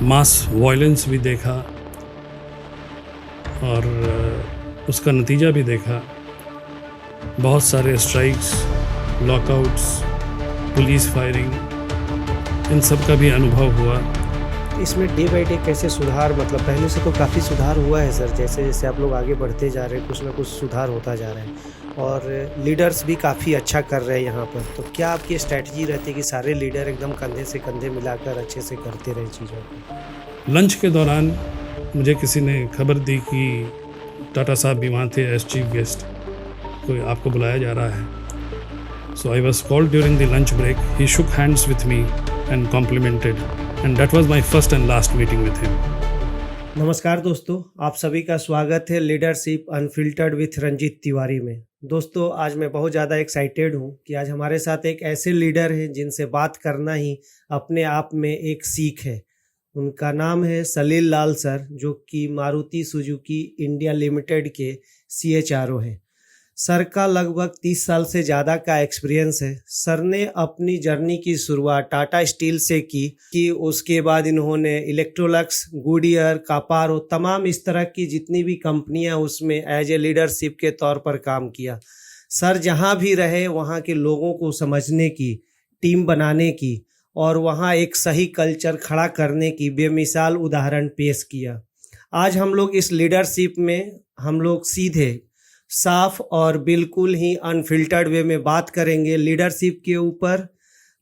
मास violence भी देखा और उसका नतीजा भी देखा। बहुत सारे स्ट्राइक्स, लॉकआउट्स, पुलिस फायरिंग, इन सब का भी अनुभव हुआ। इसमें डे बाय डे कैसे सुधार, मतलब पहले से तो काफ़ी सुधार हुआ है सर। जैसे जैसे आप लोग आगे बढ़ते जा रहे हैं कुछ ना कुछ सुधार होता जा रहा है और लीडर्स भी काफ़ी अच्छा कर रहे हैं यहाँ पर। तो क्या आपकी स्ट्रैटेजी रहती है कि सारे लीडर एकदम कंधे से कंधे मिलाकर अच्छे से करते रहे चीज़ों को? लंच के दौरान मुझे किसी ने खबर दी कि टाटा साहब भी वहाँ थे एज चीफ गेस्ट, कोई आपको बुलाया जा रहा है। So I was called during the lunch break. He shook hands with me and complimented, and that was my first and last meeting with him. नमस्कार दोस्तों, आप सभी का स्वागत है leadership unfiltered with Ranjit Tiwari में। दोस्तों, आज मैं बहुत ज़्यादा एक्साइटेड हूँ कि आज हमारे साथ एक ऐसे लीडर हैं जिनसे बात करना ही अपने आप में एक सीख है। उनका नाम है सलील लाल सर, जो कि मारुति सुजुकी इंडिया लिमिटेड के CHRO हैं। सर का लगभग 30 साल से ज़्यादा का एक्सपीरियंस है। सर ने अपनी जर्नी की शुरुआत टाटा स्टील से की कि उसके बाद इन्होंने इलेक्ट्रोलक्स, गुडियर, कापारो, तमाम इस तरह की जितनी भी कंपनियां उसमें एज ए लीडरशिप के तौर पर काम किया। सर जहां भी रहे वहां के लोगों को समझने की, टीम बनाने की और वहां एक सही कल्चर खड़ा करने की बेमिसाल उदाहरण पेश किया। आज हम लोग इस लीडरशिप में हम लोग सीधे, साफ और बिल्कुल ही अनफिल्टर्ड वे में बात करेंगे लीडरशिप के ऊपर,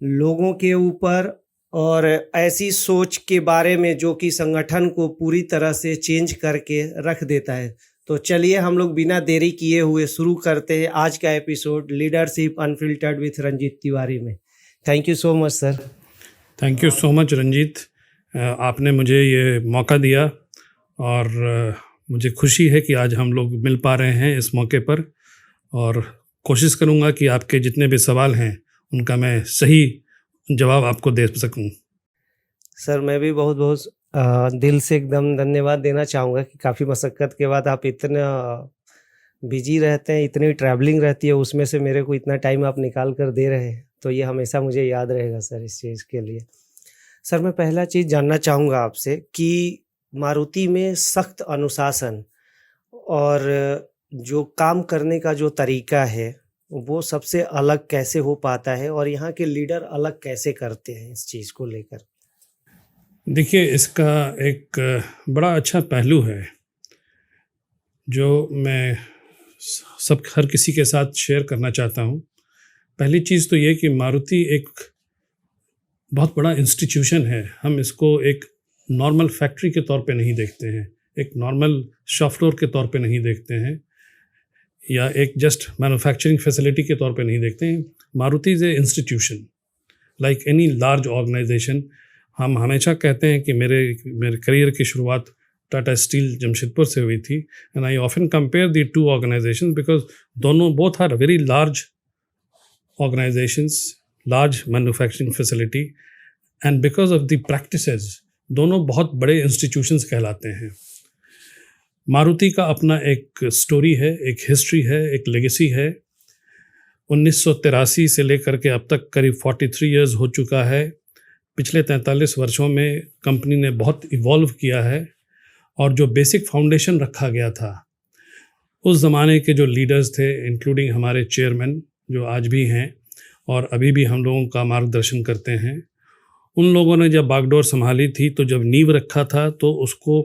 लोगों के ऊपर और ऐसी सोच के बारे में जो कि संगठन को पूरी तरह से चेंज करके रख देता है। तो चलिए हम लोग बिना देरी किए हुए शुरू करते हैं आज का episode leadership unfiltered with Ranjit Tiwari में। Thank you so much sir. Thank you so much Ranjit, आपने मुझे ये मौका दिया और मुझे खुशी है कि आज हम लोग मिल पा रहे हैं इस मौके पर, और कोशिश करूंगा कि आपके जितने भी सवाल हैं उनका मैं सही जवाब आपको दे सकूं। सर मैं भी बहुत बहुत दिल से एकदम धन्यवाद देना चाहूँगा कि काफ़ी मशक्क़त के बाद आप इतना बिजी रहते हैं, इतनी ट्रैवलिंग रहती है, उसमें से मेरे को इतना टाइम आप निकाल कर दे रहे हैं, तो ये हमेशा मुझे याद रहेगा सर इस चीज़ के लिए। सर मैं पहला चीज़ जानना चाहूँगा आपसे कि मारुति में सख्त अनुशासन और जो काम करने का जो तरीका है वो सबसे अलग कैसे हो पाता है और यहाँ के लीडर अलग कैसे करते हैं इस चीज़ को लेकर? देखिए, इसका एक बड़ा अच्छा पहलू है जो मैं सब हर किसी के साथ शेयर करना चाहता हूँ। पहली चीज़ तो ये कि मारुति एक बहुत बड़ा इंस्टीट्यूशन है। हम इसको एक नॉर्मल फैक्ट्री के तौर पे नहीं देखते हैं, एक नॉर्मल शॉप फ्लोर के तौर पे नहीं देखते हैं, या एक जस्ट मैन्युफैक्चरिंग फैसिलिटी के तौर पे नहीं देखते हैं। Maruti is a institution like any large organisation. हम हमेशा कहते हैं कि मेरे करियर की शुरुआत टाटा स्टील जमशेदपुर से हुई थी, and I often compare the two organization because दोनों both are very large organizations, large manufacturing facility, and because of the practices दोनों बहुत बड़े इंस्टीट्यूशंस कहलाते हैं। मारुति का अपना एक स्टोरी है, एक हिस्ट्री है, एक लेगेसी है। 1983 से लेकर के अब तक करीब 43 इयर्स हो चुका है। पिछले 43 वर्षों में कंपनी ने बहुत इवॉल्व किया है, और जो बेसिक फाउंडेशन रखा गया था उस ज़माने के जो लीडर्स थे, इंक्लूडिंग हमारे चेयरमैन जो आज भी हैं और अभी भी हम लोगों का मार्गदर्शन करते हैं, उन लोगों ने जब बागडोर संभाली थी तो जब नींव रखा था तो उसको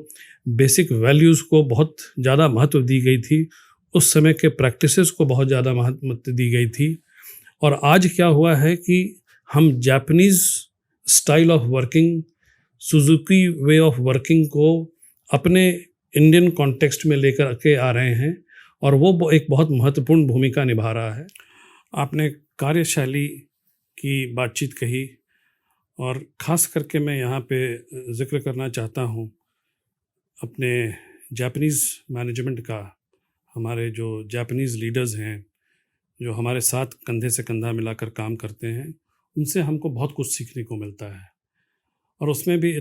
बेसिक वैल्यूज़ को बहुत ज़्यादा महत्व दी गई थी, उस समय के प्रैक्टिसेस को बहुत ज़्यादा महत्व दी गई थी। और आज क्या हुआ है कि हम Japanese style of working, Suzuki way of working को अपने इंडियन कॉन्टेक्स्ट में लेकर के आ रहे हैं, और वो एक बहुत महत्वपूर्ण भूमिका निभा रहा है। आपने कार्यशैली की बातचीत कही, और ख़ास करके मैं यहाँ पे ज़िक्र करना चाहता हूँ अपने जापानीज़ मैनेजमेंट का। हमारे जो जापानीज़ लीडर्स हैं जो हमारे साथ कंधे से कंधा मिलाकर काम करते हैं, उनसे हमको बहुत कुछ सीखने को मिलता है। और उसमें भी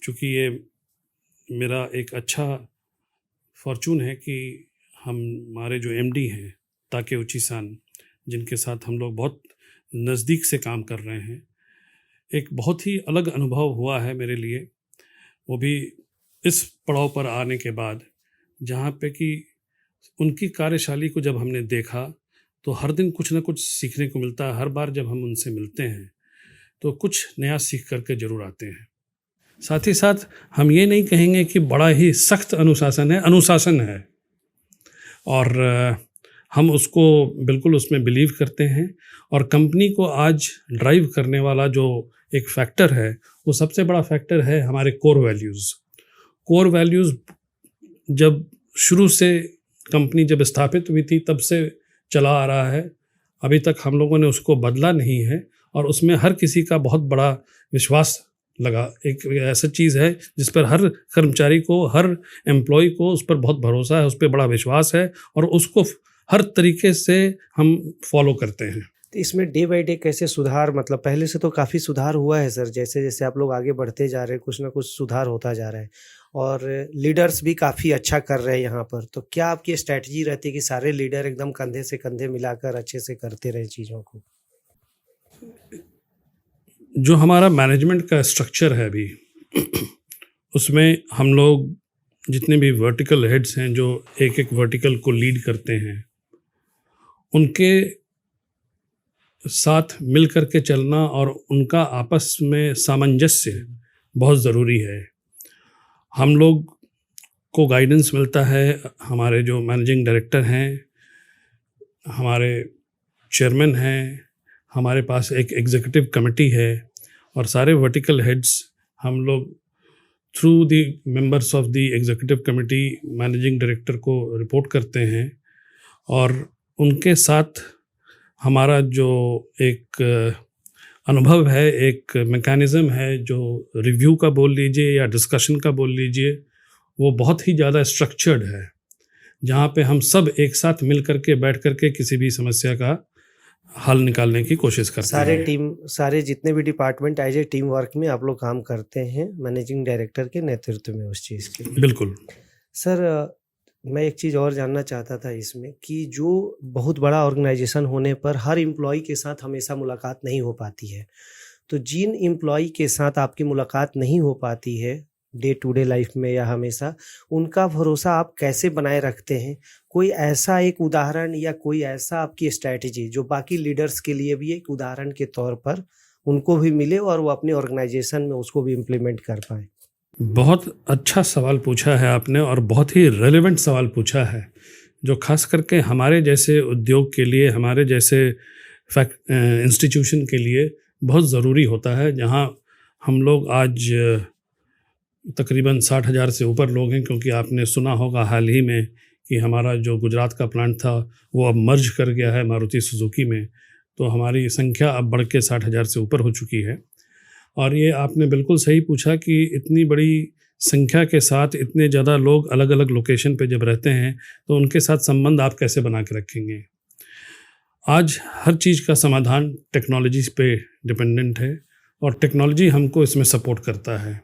चूँकि ये मेरा एक अच्छा फॉर्चून है कि हमारे जो MD हैं ताकेउची-सान, जिनके साथ हम लोग बहुत नज़दीक से काम कर रहे हैं, एक बहुत ही अलग अनुभव हुआ है मेरे लिए वो भी इस पड़ाव पर आने के बाद जहाँ पे कि उनकी कार्यशैली को जब हमने देखा तो हर दिन कुछ ना कुछ सीखने को मिलता है। हर बार जब हम उनसे मिलते हैं तो कुछ नया सीख करके ज़रूर आते हैं। साथ ही साथ हम ये नहीं कहेंगे कि बड़ा ही सख्त अनुशासन है, अनुशासन है, और हम उसको बिल्कुल उसमें बिलीव करते हैं। और कंपनी को आज ड्राइव करने वाला जो एक फैक्टर है, वो सबसे बड़ा फैक्टर है हमारे कोर वैल्यूज़। कोर वैल्यूज़ जब शुरू से कंपनी जब स्थापित हुई थी तब से चला आ रहा है, अभी तक हम लोगों ने उसको बदला नहीं है, और उसमें हर किसी का बहुत बड़ा विश्वास लगा। एक ऐसा चीज़ है जिस पर हर कर्मचारी को, हर एम्प्लॉय को उस पर बहुत भरोसा है, उस पर बड़ा विश्वास है, और उसको हर तरीके से हम फॉलो करते हैं। तो इसमें डे बाय डे कैसे सुधार, मतलब पहले से तो काफ़ी सुधार हुआ है सर, जैसे जैसे आप लोग आगे बढ़ते जा रहे हैं कुछ ना कुछ सुधार होता जा रहा है, और लीडर्स भी काफ़ी अच्छा कर रहे हैं यहाँ पर। तो क्या आपकी स्ट्रैटेजी रहती है कि सारे लीडर एकदम कंधे से कंधे मिलाकर अच्छे से करते रहे चीज़ों को? जो हमारा मैनेजमेंट का स्ट्रक्चर है अभी, उसमें हम लोग जितने भी वर्टिकल हेड्स हैं जो एक एक वर्टिकल को लीड करते हैं, उनके साथ मिल कर के चलना और उनका आपस में सामंजस्य बहुत ज़रूरी है। हम लोग को गाइडेंस मिलता है, हमारे जो मैनेजिंग डायरेक्टर हैं, हमारे चेयरमैन हैं, हमारे पास एक एग्जीक्यूटिव कमेटी है, और सारे वर्टिकल हेड्स हम लोग through the members of the executive committee managing director को रिपोर्ट करते हैं। और उनके साथ हमारा जो एक अनुभव है, एक मैकेनिज़्म है, जो रिव्यू का बोल लीजिए या डिस्कशन का बोल लीजिए, वो बहुत ही ज़्यादा स्ट्रक्चर्ड है, जहाँ पे हम सब एक साथ मिल कर के बैठ कर के किसी भी समस्या का हल निकालने की कोशिश करते हैं। सारे जितने भी department as a team work में आप लोग काम करते हैं मैनेजिंग डायरेक्टर के नेतृत्व में उस चीज़ के लिए। बिल्कुल सर, मैं एक चीज़ और जानना चाहता था इसमें कि जो बहुत बड़ा ऑर्गेनाइजेशन होने पर हर एम्प्लॉय के साथ हमेशा मुलाकात नहीं हो पाती है, तो जिन एम्प्लॉय के साथ आपकी मुलाकात नहीं हो पाती है डे टू डे लाइफ में या हमेशा, उनका भरोसा आप कैसे बनाए रखते हैं? कोई ऐसा एक उदाहरण या कोई ऐसा आपकी स्ट्रैटेजी जो बाकी लीडर्स के लिए भी एक उदाहरण के तौर पर उनको भी मिले और वो अपने ऑर्गेनाइजेशन में उसको भी इम्प्लीमेंट कर पाए? बहुत अच्छा सवाल पूछा है आपने, और बहुत ही रेलेवेंट सवाल पूछा है, जो खास करके हमारे जैसे उद्योग के लिए, हमारे जैसे इंस्टीट्यूशन के लिए बहुत ज़रूरी होता है, जहां हम लोग आज तकरीबन 60,000 से ऊपर लोग हैं। क्योंकि आपने सुना होगा हाल ही में कि हमारा जो गुजरात का प्लांट था वो अब मर्ज कर गया है मारुति सुजुकी में, तो हमारी संख्या अब बढ़ के 60,000 से ऊपर हो चुकी है। और ये आपने बिल्कुल सही पूछा कि इतनी बड़ी संख्या के साथ इतने ज़्यादा लोग अलग अलग लोकेशन पे जब रहते हैं तो उनके साथ संबंध आप कैसे बना के रखेंगे। आज हर चीज़ का समाधान टेक्नोलॉजी पे डिपेंडेंट है, और टेक्नोलॉजी हमको इसमें सपोर्ट करता है।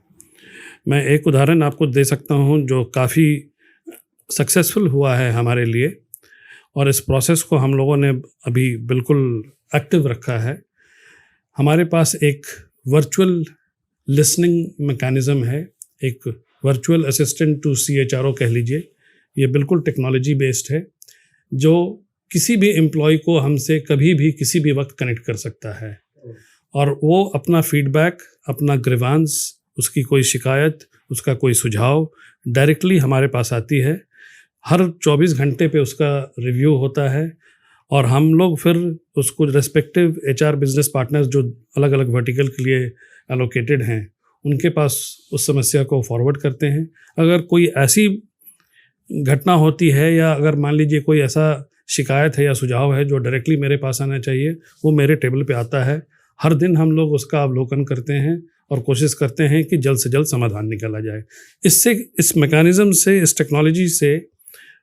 मैं एक उदाहरण आपको दे सकता हूँ जो काफ़ी सक्सेसफुल हुआ है हमारे लिए, और इस प्रोसेस को हम लोगों ने अभी बिल्कुल एक्टिव रखा है। हमारे पास एक वर्चुअल लिसनिंग मैकेनिज़्म है, एक वर्चुअल असिस्टेंट टू CHRO कह लीजिए। ये बिल्कुल टेक्नोलॉजी बेस्ड है, जो किसी भी एम्प्लॉय को हमसे कभी भी किसी भी वक्त कनेक्ट कर सकता है, और वो अपना फीडबैक, अपना ग्रीवांस, उसकी कोई शिकायत, उसका कोई सुझाव डायरेक्टली हमारे पास आती है। हर 24 घंटे पे उसका रिव्यू होता है, और हम लोग फिर उसको रेस्पेक्टिव HR बिजनेस पार्टनर्स जो अलग अलग वर्टिकल के लिए एलोकेटेड हैं, उनके पास उस समस्या को फॉरवर्ड करते हैं। अगर कोई ऐसी घटना होती है, या अगर मान लीजिए कोई ऐसा शिकायत है या सुझाव है जो डायरेक्टली मेरे पास आना चाहिए, वो मेरे टेबल पे आता है। हर दिन हम लोग उसका अवलोकन करते हैं और कोशिश करते हैं कि जल्द से जल्द समाधान निकाला जाए। इससे, इस मैकेनिज़्म से, इस टेक्नोलॉजी से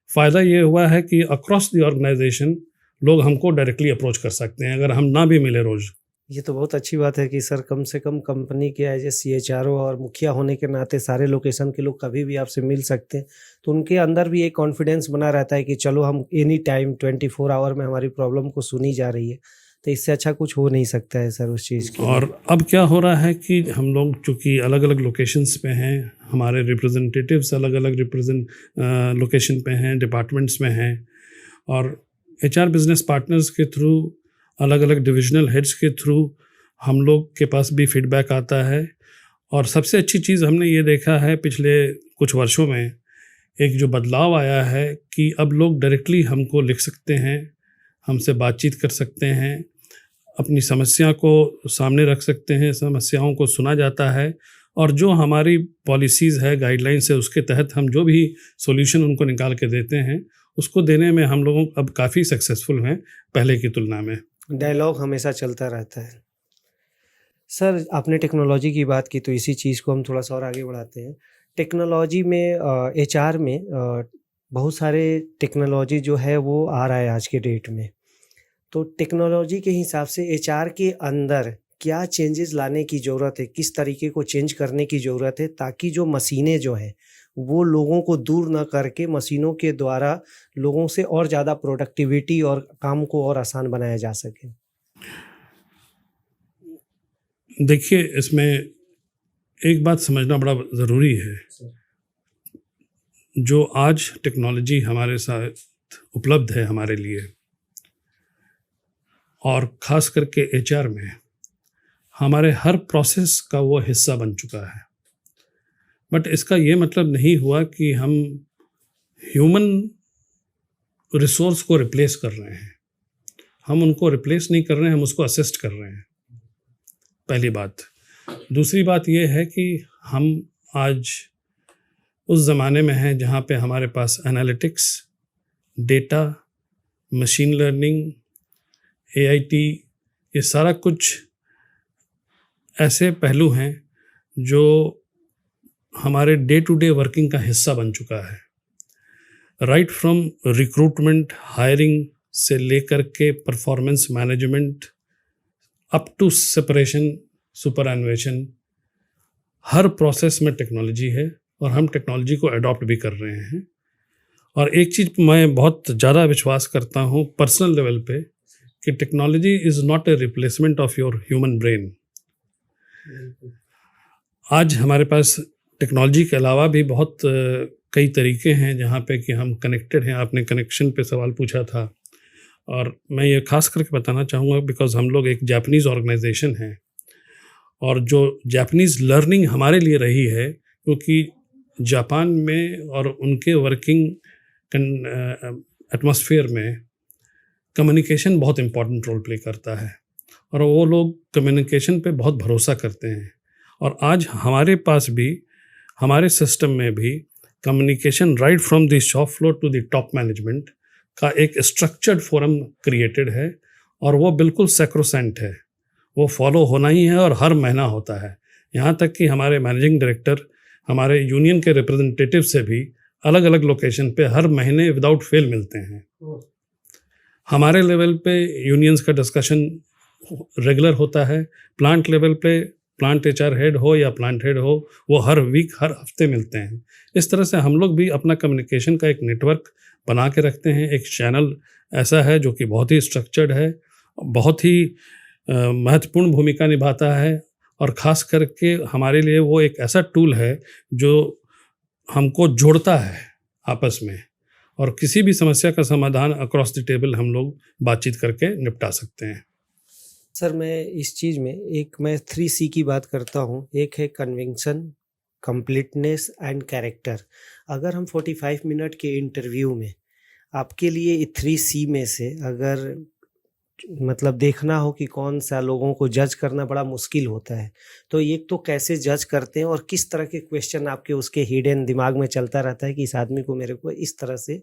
फ़ायदा ये हुआ है कि अक्रॉस द ऑर्गेनाइजेशन लोग हमको डायरेक्टली अप्रोच कर सकते हैं, अगर हम ना भी मिले रोज़। ये तो बहुत अच्छी बात है कि सर कम से कम कंपनी के एज ए CHRO और मुखिया होने के नाते सारे लोकेशन के लोग कभी भी आपसे मिल सकते हैं, तो उनके अंदर भी एक कॉन्फिडेंस बना रहता है कि चलो हम एनी टाइम 24 आवर में हमारी प्रॉब्लम को सुनी जा रही है। तो इससे अच्छा कुछ हो नहीं सकता है सर उस चीज़ के लिए। और अब क्या हो रहा है कि हम लोग चूँकि अलग अलग लोकेशंस पे हैं, हमारे रिप्रेजेंटेटिव्स अलग अलग लोकेशन पे हैं, डिपार्टमेंट्स में हैं, और एचआर बिजनेस पार्टनर्स के थ्रू, अलग अलग डिविजनल हेड्स के थ्रू हम लोग के पास भी फीडबैक आता है। और सबसे अच्छी चीज़ हमने ये देखा है पिछले कुछ वर्षों में, एक जो बदलाव आया है कि अब लोग डायरेक्टली हमको लिख सकते हैं, हमसे बातचीत कर सकते हैं, अपनी समस्या को सामने रख सकते हैं, समस्याओं को सुना जाता है, और जो हमारी पॉलिसीज़ है, गाइडलाइंस है, उसके तहत हम जो भी सॉल्यूशन उनको निकाल के देते हैं, उसको देने में हम लोगों अब काफ़ी सक्सेसफुल हैं पहले की तुलना में। डायलॉग हमेशा चलता रहता है। सर आपने टेक्नोलॉजी की बात की तो इसी चीज़ को हम थोड़ा सा और आगे बढ़ाते हैं। टेक्नोलॉजी में एचआर में बहुत सारे टेक्नोलॉजी जो है वो आ रहा है आज के डेट में। तो टेक्नोलॉजी के हिसाब से एचआर के अंदर क्या चेंजेस लाने की ज़रूरत है, किस तरीके को चेंज करने की ज़रूरत है, ताकि जो मशीनें जो हैं वो लोगों को दूर ना करके मशीनों के द्वारा लोगों से और ज़्यादा प्रोडक्टिविटी और काम को और आसान बनाया जा सके। देखिए, इसमें एक बात समझना बड़ा ज़रूरी है। जो आज टेक्नोलॉजी हमारे साथ उपलब्ध है हमारे लिए, और ख़ास करके एचआर में हमारे हर प्रोसेस का वो हिस्सा बन चुका है। बट इसका ये मतलब नहीं हुआ कि हम ह्यूमन रिसोर्स को रिप्लेस कर रहे हैं। हम उनको रिप्लेस नहीं कर रहे हैं, हम उसको असिस्ट कर रहे हैं, पहली बात। दूसरी बात ये है कि हम आज उस ज़माने में हैं जहाँ पे हमारे पास analytics, data, machine learning, AIT, ये सारा कुछ ऐसे पहलू हैं जो हमारे डे टू डे वर्किंग का हिस्सा बन चुका है। राइट फ्रॉम रिक्रूटमेंट, हायरिंग से लेकर के performance management up to separation, superannuation, हर प्रोसेस में टेक्नोलॉजी है, और हम टेक्नोलॉजी को अडॉप्ट भी कर रहे हैं। और एक चीज़ मैं बहुत ज़्यादा विश्वास करता हूँ पर्सनल लेवल पे, कि technology is not a replacement of your human brain. आज हमारे पास टेक्नोलॉजी के अलावा भी बहुत कई तरीके हैं जहाँ पे कि हम कनेक्टेड हैं। आपने कनेक्शन पे सवाल पूछा था, और मैं ये खास करके बताना चाहूँगा बिकॉज़ हम लोग एक जापानीज़ ऑर्गेनाइजेशन हैं, और जो जापानीज़ लर्निंग हमारे लिए रही है, क्योंकि जापान में और उनके वर्किंग एटमॉस्फेयर में कम्युनिकेशन बहुत इम्पॉर्टेंट रोल प्ले करता है, और वो लोग कम्युनिकेशन पे बहुत भरोसा करते हैं। और आज हमारे पास भी, हमारे सिस्टम में भी communication right from the shop floor to the top management का एक स्ट्रक्चर्ड फोरम क्रिएटेड है, और वो बिल्कुल सैक्रोसेंट है, वो फॉलो होना ही है, और हर महीना होता है। यहाँ तक कि हमारे मैनेजिंग डायरेक्टर हमारे यूनियन के रिप्रेजेंटेटिव से भी अलग अलग लोकेशन पे हर महीने विदाउट फेल मिलते हैं। हमारे लेवल पे यूनियंस का डिस्कशन रेगुलर होता है। प्लांट लेवल पे प्लांट एचआर हेड हो या प्लांट हेड हो, वो हर वीक, हर हफ्ते मिलते हैं। इस तरह से हम लोग भी अपना कम्युनिकेशन का एक नेटवर्क बना के रखते हैं। एक चैनल ऐसा है जो कि बहुत ही स्ट्रक्चर्ड है, बहुत ही महत्वपूर्ण भूमिका निभाता है, और ख़ास करके हमारे लिए वो एक ऐसा टूल है जो हमको जोड़ता है आपस में, और किसी भी समस्या का समाधान अक्रॉस द टेबल हम लोग बातचीत करके निपटा सकते हैं। सर मैं इस चीज़ में मैं 3C की बात करता हूँ। एक है कन्विक्शन, कंप्लीटनेस एंड कैरेक्टर। अगर हम 45 मिनट के इंटरव्यू में आपके लिए 3C में से अगर मतलब देखना हो कि कौन सा लोगों को जज करना बड़ा मुश्किल होता है, तो एक तो कैसे जज करते हैं और किस तरह के क्वेश्चन आपके उसके हिडन दिमाग में चलता रहता है कि इस आदमी को मेरे को इस तरह से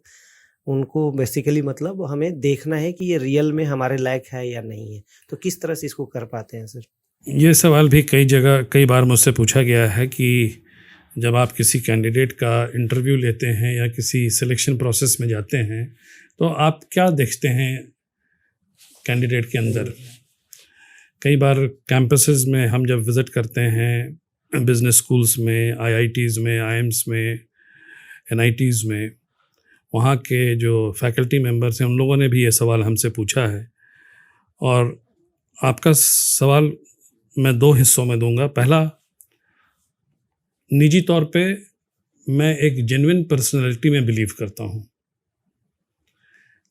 उनको बेसिकली मतलब हमें देखना है कि ये रियल में हमारे लायक है या नहीं है, तो किस तरह से इसको कर पाते हैं सर? ये सवाल भी कई बार मुझसे पूछा गया है कि जब आप किसी कैंडिडेट का इंटरव्यू लेते हैं या किसी सिलेक्शन प्रोसेस में जाते हैं, तो आप क्या देखते हैं कैंडिडेट के अंदर। कई बार कैंपसेस में हम जब विज़िट करते हैं, बिज़नेस स्कूल्स में, आईआईटीज़ में, आईएम्स में, एनआईटीज़ में, वहाँ के जो फैकल्टी मेंबर्स हैं उन लोगों ने भी ये सवाल हमसे पूछा है। और आपका सवाल मैं दो हिस्सों में दूंगा। पहला, निजी तौर पे मैं एक जेन्युइन पर्सनैलिटी में बिलीव करता हूँ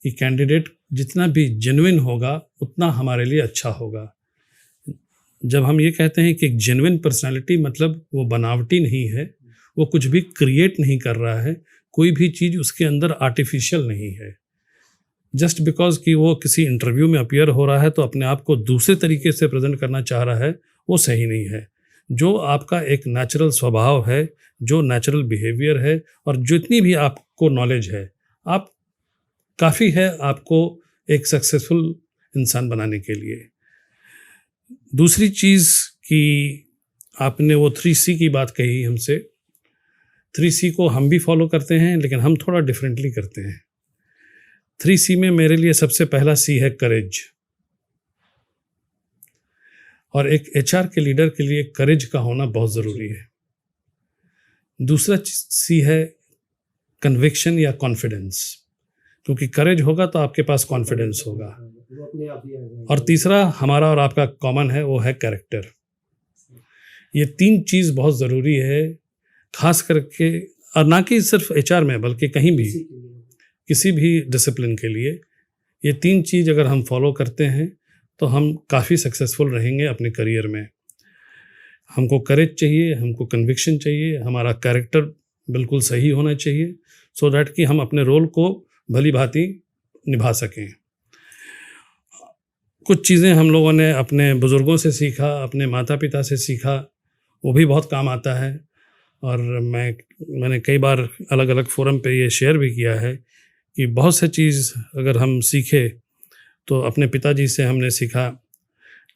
कि कैंडिडेट जितना भी जेन्युइन होगा उतना हमारे लिए अच्छा होगा। जब हम ये कहते हैं कि एक जेन्युइन पर्सनैलिटी, मतलब वो बनावटी नहीं है, वो कुछ भी क्रिएट नहीं कर रहा है, कोई भी चीज़ उसके अंदर आर्टिफिशियल नहीं है। जस्ट बिकॉज कि वो किसी इंटरव्यू में अपीयर हो रहा है तो अपने आप को दूसरे तरीके से प्रेजेंट करना चाह रहा है, वो सही नहीं है। जो आपका एक नेचुरल स्वभाव है, जो नेचुरल बिहेवियर है, और जितनी भी आपको नॉलेज है, आप काफ़ी है आपको एक सक्सेसफुल इंसान बनाने के लिए। दूसरी चीज़ कि आपने वो 3C की बात कही हमसे। 3C को हम भी फॉलो करते हैं, लेकिन हम थोड़ा डिफरेंटली करते हैं। 3C में मेरे लिए सबसे पहला C है करेज, और एक HR के लीडर के लिए करेज का होना बहुत ज़रूरी है। दूसरा C है कन्विक्शन या कॉन्फिडेंस, क्योंकि करेज होगा तो आपके पास कॉन्फिडेंस होगा। और तीसरा हमारा और आपका कॉमन है, वो है कैरेक्टर। ये 3 चीज़ बहुत ज़रूरी है, खास करके, और ना कि सिर्फ HR में बल्कि कहीं भी, किसी भी डिसिप्लिन के लिए ये 3 चीज़ अगर हम फॉलो करते हैं तो हम काफ़ी सक्सेसफुल रहेंगे अपने करियर में। हमको करेज चाहिए, हमको कन्विक्शन चाहिए, हमारा कैरेक्टर बिल्कुल सही होना चाहिए, सो दैट कि हम अपने रोल को भली भांति निभा सकें। कुछ चीज़ें हम लोगों ने अपने बुज़ुर्गों से सीखा, अपने माता पिता से सीखा, वो भी बहुत काम आता है। और मैंने कई बार अलग अलग फोरम पे ये शेयर भी किया है कि बहुत सी चीज़ अगर हम सीखे तो अपने पिताजी से हमने सीखा,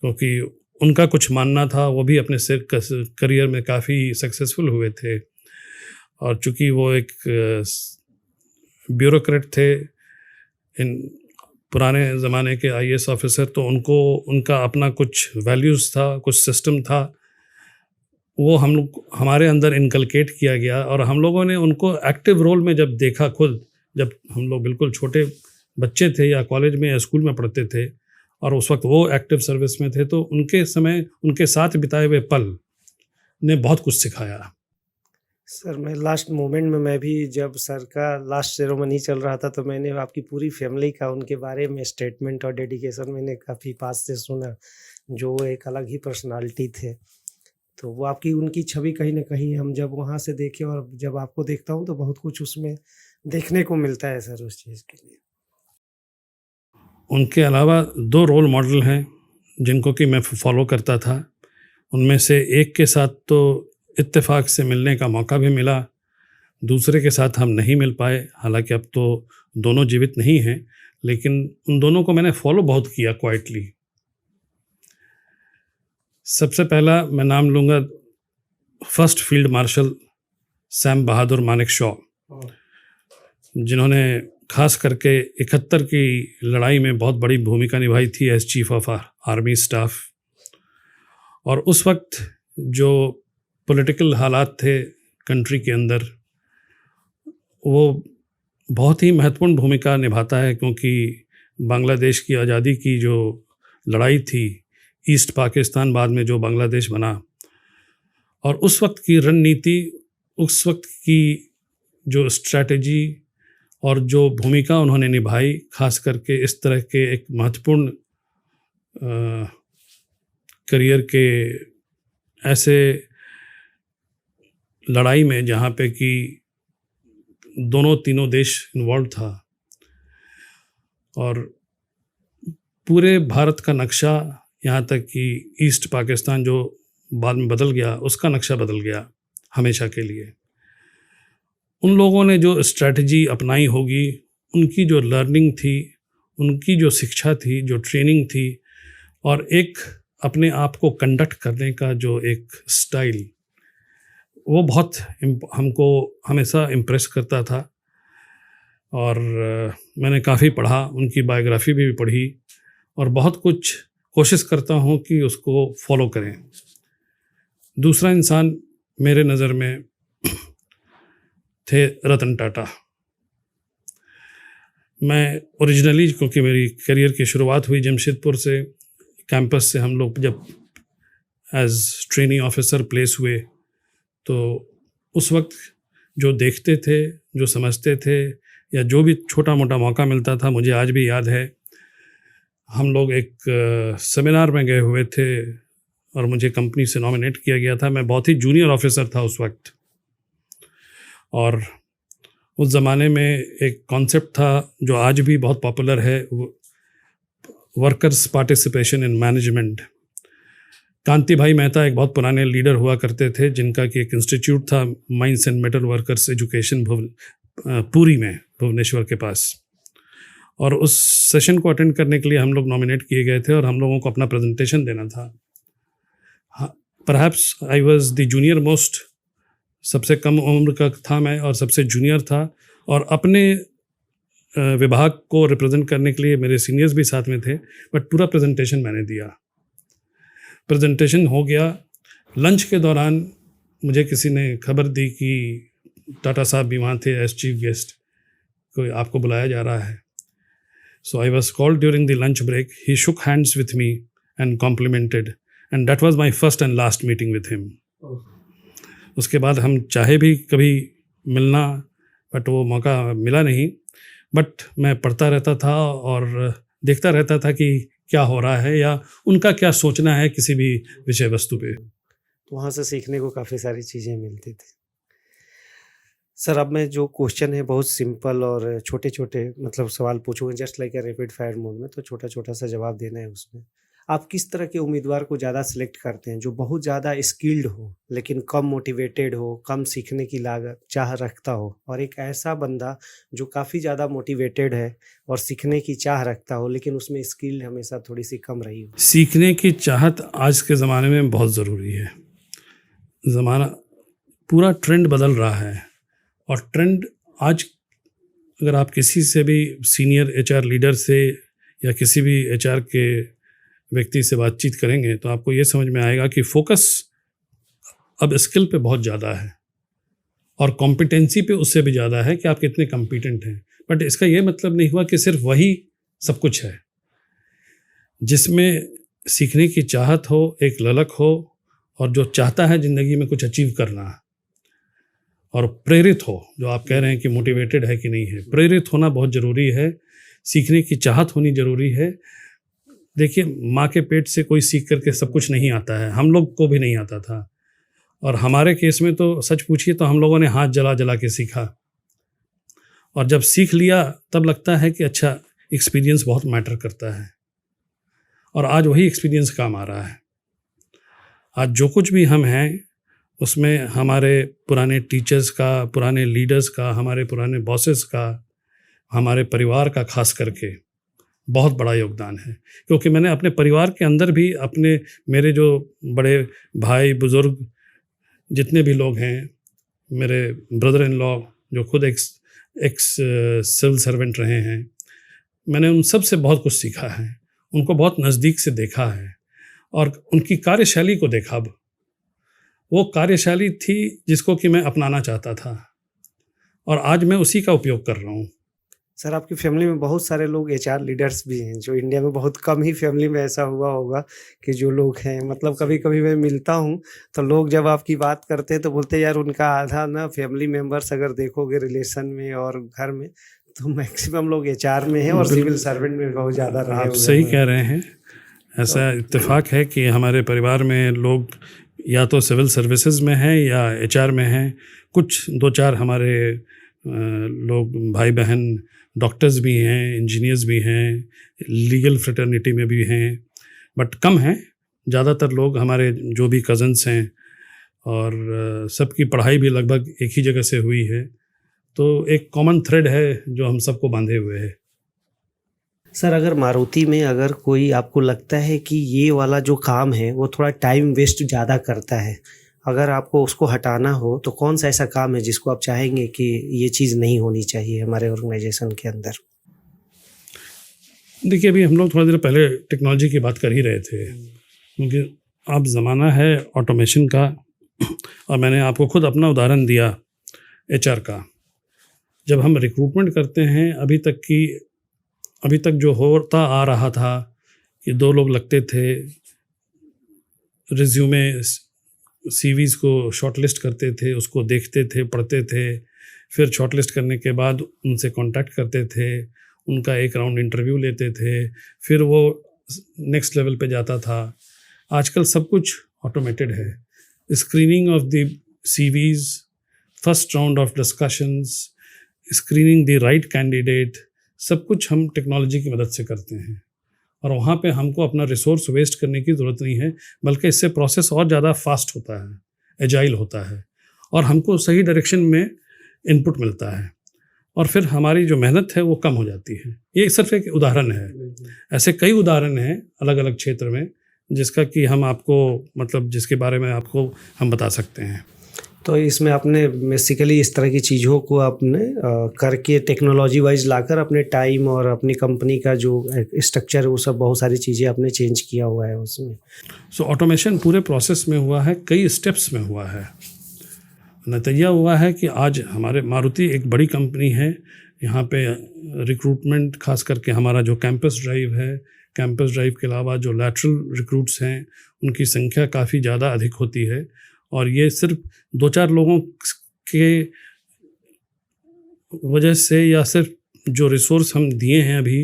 क्योंकि उनका कुछ मानना था, वो भी अपने करियर में काफ़ी सक्सेसफुल हुए थे। और चूँकि वो एक ब्यूरोक्रेट थे, इन पुराने ज़माने के IAS ऑफिसर, तो उनको उनका अपना कुछ वैल्यूज़ था, कुछ सिस्टम था, वो हम लोग हमारे अंदर इनकलकेट किया गया। और हम लोगों ने उनको एक्टिव रोल में जब देखा, खुद जब हम लोग बिल्कुल छोटे बच्चे थे या कॉलेज में या स्कूल में पढ़ते थे, और उस वक्त वो एक्टिव सर्विस में थे, तो उनके समय उनके साथ बिताए हुए पल ने बहुत कुछ सिखाया। सर, मैं लास्ट मोमेंट में, मैं भी जब सर का लास्ट सेरेमनी चल रहा था तो मैंने आपकी पूरी फैमिली का उनके बारे में स्टेटमेंट और डेडिकेशन मैंने काफ़ी पास से सुना, जो एक अलग ही पर्सनालिटी थे। तो वो आपकी उनकी छवि कहीं ना कहीं हम जब वहाँ से देखे और जब आपको देखता हूँ तो बहुत कुछ उसमें देखने को मिलता है सर उस चीज़ के लिए। उनके अलावा 2 रोल मॉडल हैं जिनको कि मैं फॉलो करता था। उनमें से एक के साथ तो इत्तेफाक से मिलने का मौका भी मिला, दूसरे के साथ हम नहीं मिल पाए। हालांकि अब तो दोनों जीवित नहीं हैं, लेकिन उन दोनों को मैंने फॉलो बहुत किया क्वाइटली। सबसे पहला मैं नाम लूँगा फर्स्ट फील्ड मार्शल सैम बहादुर मानेकशॉ, जिन्होंने खास करके 71 की लड़ाई में बहुत बड़ी भूमिका निभाई थी as chief of army staff. और उस वक्त जो पॉलिटिकल हालात थे कंट्री के अंदर, वो बहुत ही महत्वपूर्ण भूमिका निभाता है, क्योंकि बांग्लादेश की आज़ादी की जो लड़ाई थी, ईस्ट पाकिस्तान बाद में जो बांग्लादेश बना, और उस वक्त की रणनीति, उस वक्त की जो स्ट्रैटेजी और जो भूमिका उन्होंने निभाई, खास करके इस तरह के एक महत्वपूर्ण करियर के ऐसे लड़ाई में जहाँ पे कि तीनों देश इन्वॉल्व था, और पूरे भारत का नक्शा, यहाँ तक कि ईस्ट पाकिस्तान जो बाद में बदल गया, उसका नक्शा बदल गया हमेशा के लिए। उन लोगों ने जो स्ट्रैटेजी अपनाई होगी, उनकी जो लर्निंग थी, उनकी जो शिक्षा थी, जो ट्रेनिंग थी, और एक अपने आप को कंडक्ट करने का जो एक स्टाइल, वो बहुत हमको हमेशा इम्प्रेस करता था। और मैंने काफ़ी पढ़ा, उनकी बायोग्राफी भी पढ़ी, और बहुत कुछ कोशिश करता हूँ कि उसको फॉलो करें। दूसरा इंसान मेरे नज़र में थे रतन टाटा। मैं ओरिजिनली, क्योंकि मेरी करियर की शुरुआत हुई जमशेदपुर से, कैंपस से हम लोग जब एज ट्रेनी ऑफिसर प्लेस हुए, तो उस वक्त जो देखते थे, जो समझते थे, या जो भी छोटा मोटा मौका मिलता था, मुझे आज भी याद है, हम लोग एक सेमिनार में गए हुए थे और मुझे कंपनी से नॉमिनेट किया गया था। मैं बहुत ही जूनियर ऑफिसर था उस वक्त, और उस ज़माने में एक कॉन्सेप्ट था जो आज भी बहुत पॉपुलर है, वर्कर्स पार्टिसिपेशन इन मैनेजमेंट। कांति भाई मेहता एक बहुत पुराने लीडर हुआ करते थे, जिनका कि एक इंस्टीट्यूट था, mines and metal workers education, Puri में, भुवनेश्वर के पास। और उस सेशन को अटेंड करने के लिए हम लोग नॉमिनेट किए गए थे और हम लोगों को अपना प्रेजेंटेशन देना था। Perhaps I was the junior most, सबसे कम उम्र का था मैं और सबसे जूनियर था, और अपने विभाग को रिप्रेजेंट करने के लिए मेरे सीनियर्स भी साथ में थे, बट पूरा प्रेजेंटेशन मैंने दिया। प्रेजेंटेशन हो गया। लंच के दौरान मुझे किसी ने खबर दी कि टाटा साहब भी वहाँ थे एज चीफ गेस्ट, कोई आपको बुलाया जा रहा है। So I was called during the lunch break. He shook hands with me and complimented, and that was my first and last meeting with him. उसके बाद हम चाहे भी कभी मिलना, बट वो मौका मिला नहीं। बट मैं पढ़ता रहता था और देखता रहता था कि क्या हो रहा है या उनका क्या सोचना है किसी भी विषय वस्तु पे। तो वहाँ से सीखने को काफ़ी सारी चीज़ें मिलती थी। सर, अब मैं जो क्वेश्चन है बहुत सिंपल और छोटे छोटे मतलब सवाल पूछूंगा, just like a rapid fire mode में, तो छोटा छोटा सा जवाब देना है उसमें। आप किस तरह के उम्मीदवार को ज़्यादा सिलेक्ट करते हैं, जो बहुत ज़्यादा स्किल्ड हो लेकिन कम मोटिवेटेड हो, कम सीखने की लागत चाह रखता हो, और एक ऐसा बंदा जो काफ़ी ज़्यादा मोटिवेटेड है और सीखने की चाह रखता हो लेकिन उसमें स्किल हमेशा थोड़ी सी कम रही हो? सीखने की चाहत आज के ज़माने में बहुत ज़रूरी है। ज़माना पूरा ट्रेंड बदल रहा है, और ट्रेंड आज अगर आप किसी से भी सीनियर एचआर लीडर से या किसी भी एचआर के व्यक्ति से बातचीत करेंगे तो आपको ये समझ में आएगा कि फोकस अब स्किल पे बहुत ज़्यादा है और कॉम्पिटेंसी पे उससे भी ज़्यादा है कि आप कितने कॉम्पिटेंट हैं। बट इसका ये मतलब नहीं हुआ कि सिर्फ वही सब कुछ है। जिसमें सीखने की चाहत हो, एक ललक हो, और जो चाहता है ज़िंदगी में कुछ अचीव करना, और प्रेरित हो, जो आप कह रहे हैं कि मोटिवेटेड है कि नहीं है, प्रेरित होना बहुत ज़रूरी है। सीखने की चाहत होनी ज़रूरी है। देखिए, माँ के पेट से कोई सीख करके सब कुछ नहीं आता है, हम लोग को भी नहीं आता था, और हमारे केस में तो सच पूछिए तो हम लोगों ने हाथ जला जला के सीखा, और जब सीख लिया तब लगता है कि अच्छा, एक्सपीरियंस बहुत मैटर करता है, और आज वही एक्सपीरियंस काम आ रहा है। आज जो कुछ भी हम हैं उसमें हमारे पुराने टीचर्स का, पुराने लीडर्स का, हमारे पुराने बॉसेस का, हमारे परिवार का खास करके बहुत बड़ा योगदान है। क्योंकि मैंने अपने परिवार के अंदर भी मेरे जो बड़े भाई बुज़ुर्ग जितने भी लोग हैं, मेरे ब्रदर इन लॉ जो खुद एक्स सिविल सर्वेंट रहे हैं, मैंने उन सब से बहुत कुछ सीखा है, उनको बहुत नज़दीक से देखा है और उनकी कार्यशैली को देखा। अब वो कार्यशैली थी जिसको कि मैं अपनाना चाहता था, और आज मैं उसी का उपयोग कर रहा हूँ। सर, आपकी फैमिली में बहुत सारे लोग एचआर लीडर्स भी हैं, जो इंडिया में बहुत कम ही फैमिली में ऐसा हुआ होगा कि जो लोग हैं, मतलब कभी कभी मैं मिलता हूँ तो लोग जब आपकी बात करते हैं तो बोलते हैं यार उनका आधा ना फैमिली मेम्बर्स अगर देखोगे रिलेशन में और घर में तो मैक्सिमम लोग एचआर में हैं और सिविल सर्वेंट में बहुत ज़्यादा रहे आप हुए सही हैं। कह रहे हैं। ऐसा इत्तेफाक है कि हमारे परिवार में लोग या तो सिविल सर्विसेज में हैं या एचआर में हैं। कुछ दो चार हमारे लोग भाई बहन डॉक्टर्स भी हैं, इंजीनियर्स भी हैं, लीगल फ्रेटर्निटी में भी हैं, बट कम हैं। ज़्यादातर लोग हमारे जो भी कज़न्स हैं, और सबकी पढ़ाई भी लगभग एक ही जगह से हुई है, तो एक कॉमन थ्रेड है जो हम सबको बांधे हुए है। सर, अगर मारुति में अगर कोई आपको लगता है कि ये वाला जो काम है वो थोड़ा टाइम वेस्ट ज़्यादा करता है, अगर आपको उसको हटाना हो तो कौन सा ऐसा काम है जिसको आप चाहेंगे कि ये चीज़ नहीं होनी चाहिए हमारे ऑर्गेनाइजेशन के अंदर? देखिए, अभी हम लोग थोड़ी देर पहले टेक्नोलॉजी की बात कर ही रहे थे, क्योंकि अब ज़माना है ऑटोमेशन का, और मैंने आपको खुद अपना उदाहरण दिया एचआर का। जब हम रिक्रूटमेंट करते हैं, अभी तक जो होता आ रहा था कि 2 लोग लगते थे, रिज्यूमे सीवीज़ को शॉर्टलिस्ट करते थे, उसको देखते थे, पढ़ते थे, फिर शॉर्टलिस्ट करने के बाद उनसे कांटेक्ट करते थे, उनका एक राउंड इंटरव्यू लेते थे, फिर वो नेक्स्ट लेवल पे जाता था। आजकल सब कुछ ऑटोमेटेड है। Screening of the CVs, first round of discussions, screening the right candidate, सब कुछ हम टेक्नोलॉजी की मदद से करते हैं। और वहाँ पे हमको अपना रिसोर्स वेस्ट करने की ज़रूरत नहीं है, बल्कि इससे प्रोसेस और ज़्यादा फास्ट होता है, एजाइल होता है, और हमको सही डायरेक्शन में इनपुट मिलता है, और फिर हमारी जो मेहनत है वो कम हो जाती है। ये सिर्फ एक उदाहरण है, ऐसे कई उदाहरण हैं अलग अलग क्षेत्र में जिसका कि हम आपको मतलब जिसके बारे में आपको हम बता सकते हैं। तो इसमें आपने बेसिकली इस तरह की चीज़ों को आपने करके टेक्नोलॉजी वाइज लाकर अपने टाइम और अपनी कंपनी का जो स्ट्रक्चर है वो सब बहुत सारी चीज़ें आपने चेंज किया हुआ है उसमें। सो ऑटोमेशन पूरे प्रोसेस में हुआ है, कई स्टेप्स में हुआ है। नतीजा हुआ है कि आज हमारे मारुति एक बड़ी कंपनी है, यहाँ पे रिक्रूटमेंट खास करके हमारा जो कैंपस ड्राइव है, कैंपस ड्राइव के अलावा जो लैटरल रिक्रूट्स हैं उनकी संख्या काफ़ी ज़्यादा अधिक होती है, और ये सिर्फ 2-4 लोगों के वजह से या सिर्फ जो रिसोर्स हम दिए हैं अभी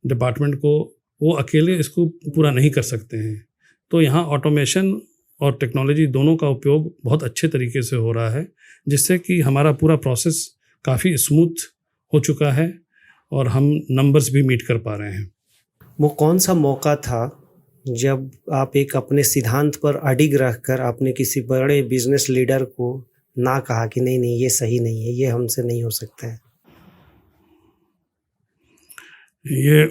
डिपार्टमेंट को, वो अकेले इसको पूरा नहीं कर सकते हैं। तो यहाँ ऑटोमेशन और टेक्नोलॉजी दोनों का उपयोग बहुत अच्छे तरीके से हो रहा है, जिससे कि हमारा पूरा प्रोसेस काफ़ी स्मूथ हो चुका है और हम नंबर्स भी मीट कर पा रहे हैं। वो कौन सा मौका था जब आप एक अपने सिद्धांत पर अडिग रखकर आपने किसी बड़े बिजनेस लीडर को ना कहा कि नहीं नहीं ये सही नहीं है, ये हमसे नहीं हो सकता है? ये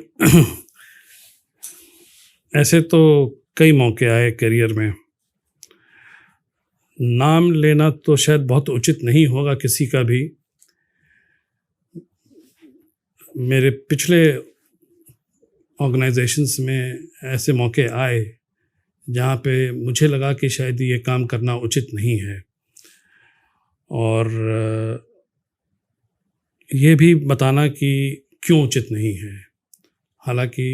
ऐसे तो कई मौके आए करियर में। नाम लेना तो शायद बहुत उचित नहीं होगा किसी का भी। मेरे पिछले ऑर्गेनाइजेशंस में ऐसे मौके आए जहाँ पे मुझे लगा कि शायद ये काम करना उचित नहीं है, और ये भी बताना कि क्यों उचित नहीं है। हालांकि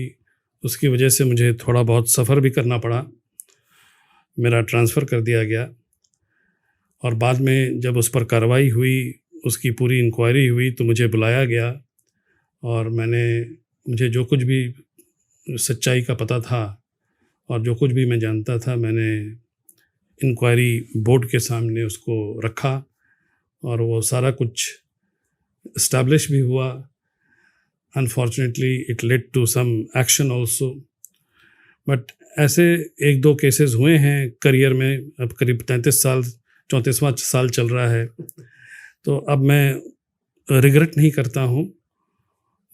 उसकी वजह से मुझे थोड़ा बहुत सफ़र भी करना पड़ा, मेरा ट्रांसफ़र कर दिया गया, और बाद में जब उस पर कार्रवाई हुई, उसकी पूरी इंक्वायरी हुई, तो मुझे बुलाया गया, और मुझे जो कुछ भी सच्चाई का पता था और जो कुछ भी मैं जानता था, मैंने इंक्वायरी बोर्ड के सामने उसको रखा, और वो सारा कुछ इस्टेब्लिश भी हुआ। Unfortunately it led to some action also, but ऐसे 1-2 केसेस हुए हैं करियर में। अब करीब 33 साल, 34वां साल चल रहा है, तो अब मैं रिग्रेट नहीं करता हूँ।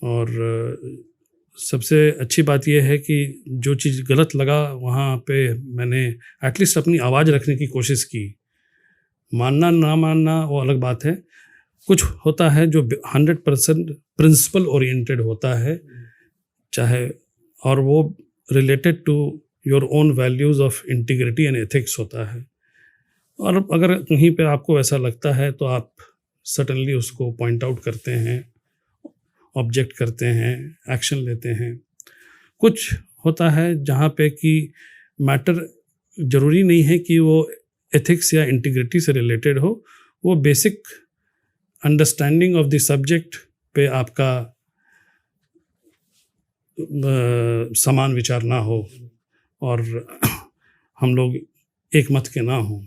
और सबसे अच्छी बात यह है कि जो चीज़ गलत लगा वहाँ पे मैंने एटलीस्ट अपनी आवाज़ रखने की कोशिश की। मानना ना मानना वो अलग बात है। कुछ होता है जो 100% प्रिंसिपल ओरिएंटेड होता है, चाहे, और वो related to your own values of integrity and ethics होता है। और अगर कहीं पे आपको ऐसा लगता है तो आप सडनली उसको पॉइंट आउट करते हैं, ऑब्जेक्ट करते हैं, एक्शन लेते हैं। कुछ होता है जहाँ पे कि मैटर ज़रूरी नहीं है कि वो एथिक्स या इंटीग्रिटी से रिलेटेड हो, वो basic understanding of the subject पे आपका समान विचार ना हो और हम लोग एक मत के ना हों।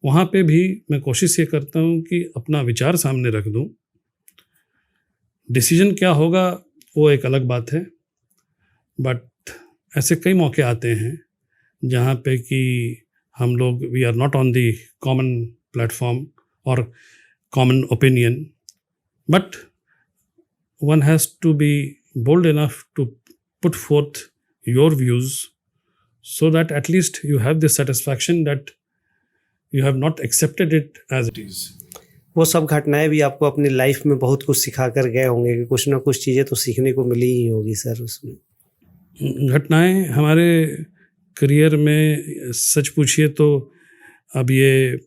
वहाँ पे भी मैं कोशिश ये करता हूँ कि अपना विचार सामने रख दूँ। डिसीजन क्या होगा वो एक अलग बात है, बट ऐसे कई मौके आते हैं जहाँ पे कि हम लोग we are not on the common platform और common opinion, but one has to be bold enough to put forth your views so that at least you have the satisfaction that you have not accepted it as it is. वो सब घटनाएं भी आपको अपनी life में बहुत कुछ सिखा कर गए होंगे कि कुछ ना कुछ चीज़ें तो सीखने को मिली ही होगी सर उसमें। घटनाएं हमारे करियर में सच पूछिए तो अब ये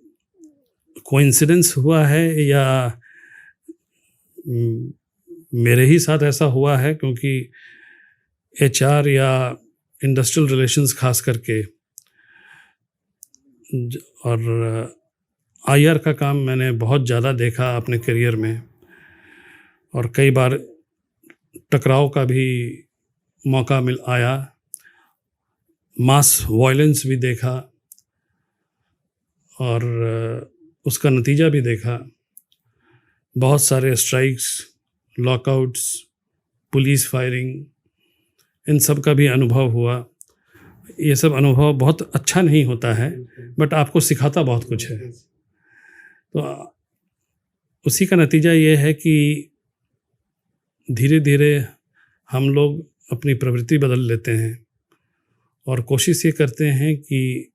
कोइंसिडेंस हुआ है या मेरे ही साथ ऐसा हुआ है, क्योंकि HR या इंडस्ट्रियल रिलेशंस खास करके, और आईआर का काम मैंने बहुत ज़्यादा देखा अपने करियर में, और कई बार टकराव का भी मौका मिल आया, मास वायलेंस भी देखा और उसका नतीजा भी देखा। बहुत सारे स्ट्राइक्स, लॉकआउट्स, पुलिस फायरिंग, इन सब का भी अनुभव हुआ। ये सब अनुभव बहुत अच्छा नहीं होता है, बट आपको सिखाता बहुत कुछ है। तो उसी का नतीजा ये है कि धीरे धीरे हम लोग अपनी प्रवृत्ति बदल लेते हैं और कोशिश ये करते हैं कि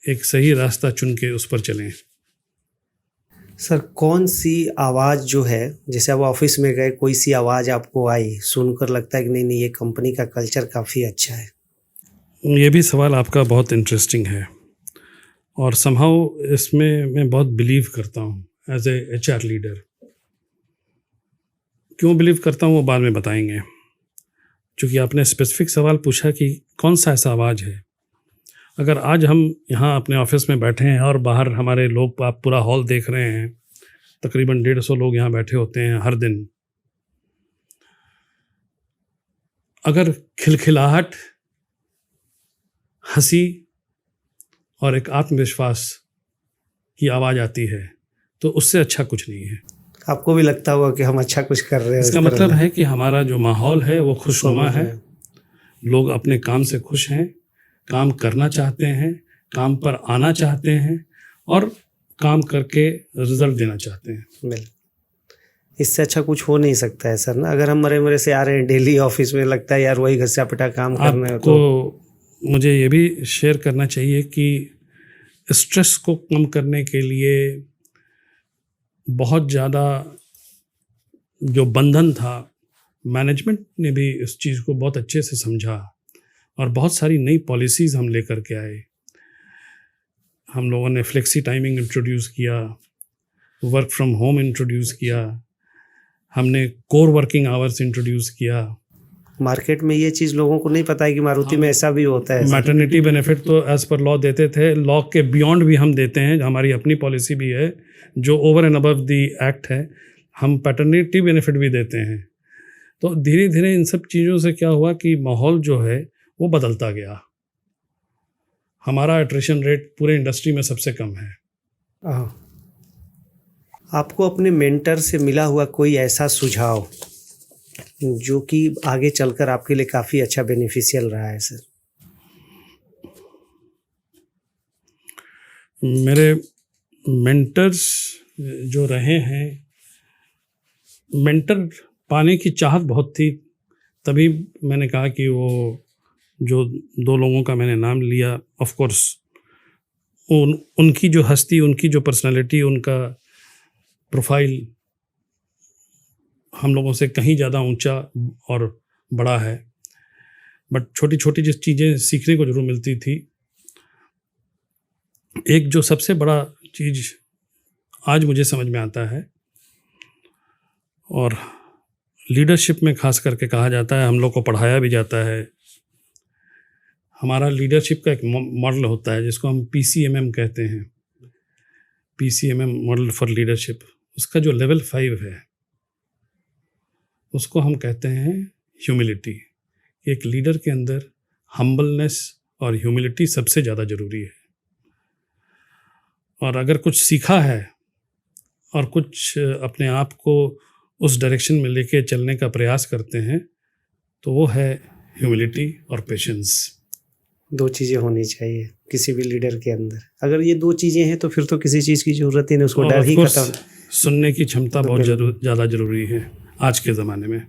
एक सही रास्ता चुन के उस पर चलें। सर, कौन सी आवाज़ जो है, जैसे आप ऑफिस में गए, कोई सी आवाज़ आपको आई, सुनकर लगता है कि नहीं नहीं ये कंपनी का कल्चर काफ़ी अच्छा है? ये भी सवाल आपका बहुत इंटरेस्टिंग है और समहाउ इसमें मैं बहुत बिलीव करता हूँ एज ए एचआर लीडर। क्यों बिलीव करता हूँ वो बाद में बताएंगे, क्योंकि आपने स्पेसिफिक सवाल पूछा कि कौन सा ऐसा आवाज़ है। अगर आज हम यहाँ अपने ऑफिस में बैठे हैं और बाहर हमारे लोग, आप पूरा हॉल देख रहे हैं, तकरीबन 150 लोग यहाँ बैठे होते हैं हर दिन। अगर खिलखिलाहट, हंसी और एक आत्मविश्वास की आवाज़ आती है तो उससे अच्छा कुछ नहीं है। आपको भी लगता होगा कि हम अच्छा कुछ कर रहे हैं। इसका मतलब है कि हमारा जो माहौल है वो खुशनुमा है, लोग अपने काम से खुश हैं, काम करना चाहते हैं, काम पर आना चाहते हैं और काम करके रिजल्ट देना चाहते हैं। बिल्कुल, इससे अच्छा कुछ हो नहीं सकता है सर ना। अगर हम मरे मरे से आ रहे हैं डेली ऑफिस में, लगता है यार वही घिसा पिटा काम करना है। तो मुझे ये भी शेयर करना चाहिए कि स्ट्रेस को कम करने के लिए बहुत ज़्यादा जो बंधन था, मैनेजमेंट ने भी इस चीज़ को बहुत अच्छे से समझा और बहुत सारी नई पॉलिसीज़ हम लेकर के आए। हम लोगों ने फ्लेक्सी टाइमिंग इंट्रोड्यूस किया, वर्क फ्रॉम होम इंट्रोड्यूस किया, हमने कोर वर्किंग आवर्स इंट्रोड्यूस किया। मार्केट में ये चीज़ लोगों को नहीं पता है कि मारुति में ऐसा भी होता है। मैटरनिटी बेनिफिट तो एज़ पर लॉ देते थे, लॉ के बियॉन्ड भी हम देते हैं, हमारी अपनी पॉलिसी भी है जो over and above the act है। हम पैटर्निटी बेनिफिट भी देते हैं। तो धीरे धीरे इन सब चीज़ों से क्या हुआ कि माहौल जो है वो बदलता गया। हमारा एट्रिशन रेट पूरे इंडस्ट्री में सबसे कम है। आपको अपने मेंटर से मिला हुआ कोई ऐसा सुझाव जो कि आगे चलकर आपके लिए काफ़ी अच्छा बेनिफिशियल रहा है सर? मेरे मेंटर्स जो रहे हैं, मेंटर पाने की चाहत बहुत थी, तभी मैंने कहा कि वो जो 2 लोगों का मैंने नाम लिया, ऑफ कोर्स उनकी जो हस्ती, उनकी जो पर्सनालिटी, उनका प्रोफाइल हम लोगों से कहीं ज़्यादा ऊंचा और बड़ा है, बट छोटी छोटी जिस चीज़ें सीखने को जरूर मिलती थी। एक जो सबसे बड़ा चीज़ आज मुझे समझ में आता है, और लीडरशिप में खास करके कहा जाता है, हम लोग को पढ़ाया भी जाता है, हमारा लीडरशिप का एक मॉडल होता है जिसको हम PCMM कहते हैं, PCMM मॉडल फॉर लीडरशिप। उसका जो लेवल 5 है उसको हम कहते हैं ह्यूमिलिटी। एक लीडर के अंदर हम्बलनेस और ह्यूमिलिटी सबसे ज़्यादा ज़रूरी है। और अगर कुछ सीखा है और कुछ अपने आप को उस डायरेक्शन में लेके चलने का प्रयास करते हैं तो वो है ह्यूमिलिटी और पेशेंस। 2 चीज़ें होनी चाहिए किसी भी लीडर के अंदर। अगर ये 2 चीज़ें हैं तो फिर तो किसी चीज़ की ज़रूरत ही नहीं, उसको डर ही खत्म। सुनने की क्षमता बहुत ज़्यादा ज़रूरी है आज के ज़माने में।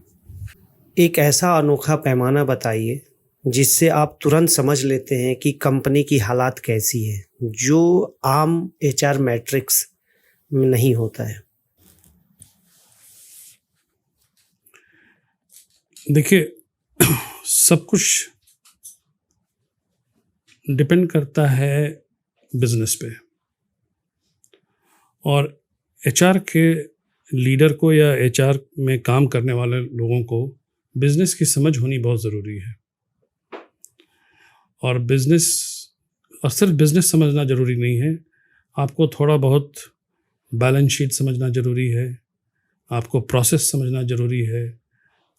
एक ऐसा अनोखा पैमाना बताइए जिससे आप तुरंत समझ लेते हैं कि कंपनी की हालात कैसी है, जो आम HR मैट्रिक्स में नहीं होता है। देखिए, सब कुछ डिपेंड करता है बिजनेस पे, और HR के लीडर को या HR में काम करने वाले लोगों को बिजनेस की समझ होनी बहुत ज़रूरी है। और बिज़नेस, और सिर्फ बिज़नेस समझना ज़रूरी नहीं है, आपको थोड़ा बहुत बैलेंस शीट समझना ज़रूरी है, आपको प्रोसेस समझना ज़रूरी है,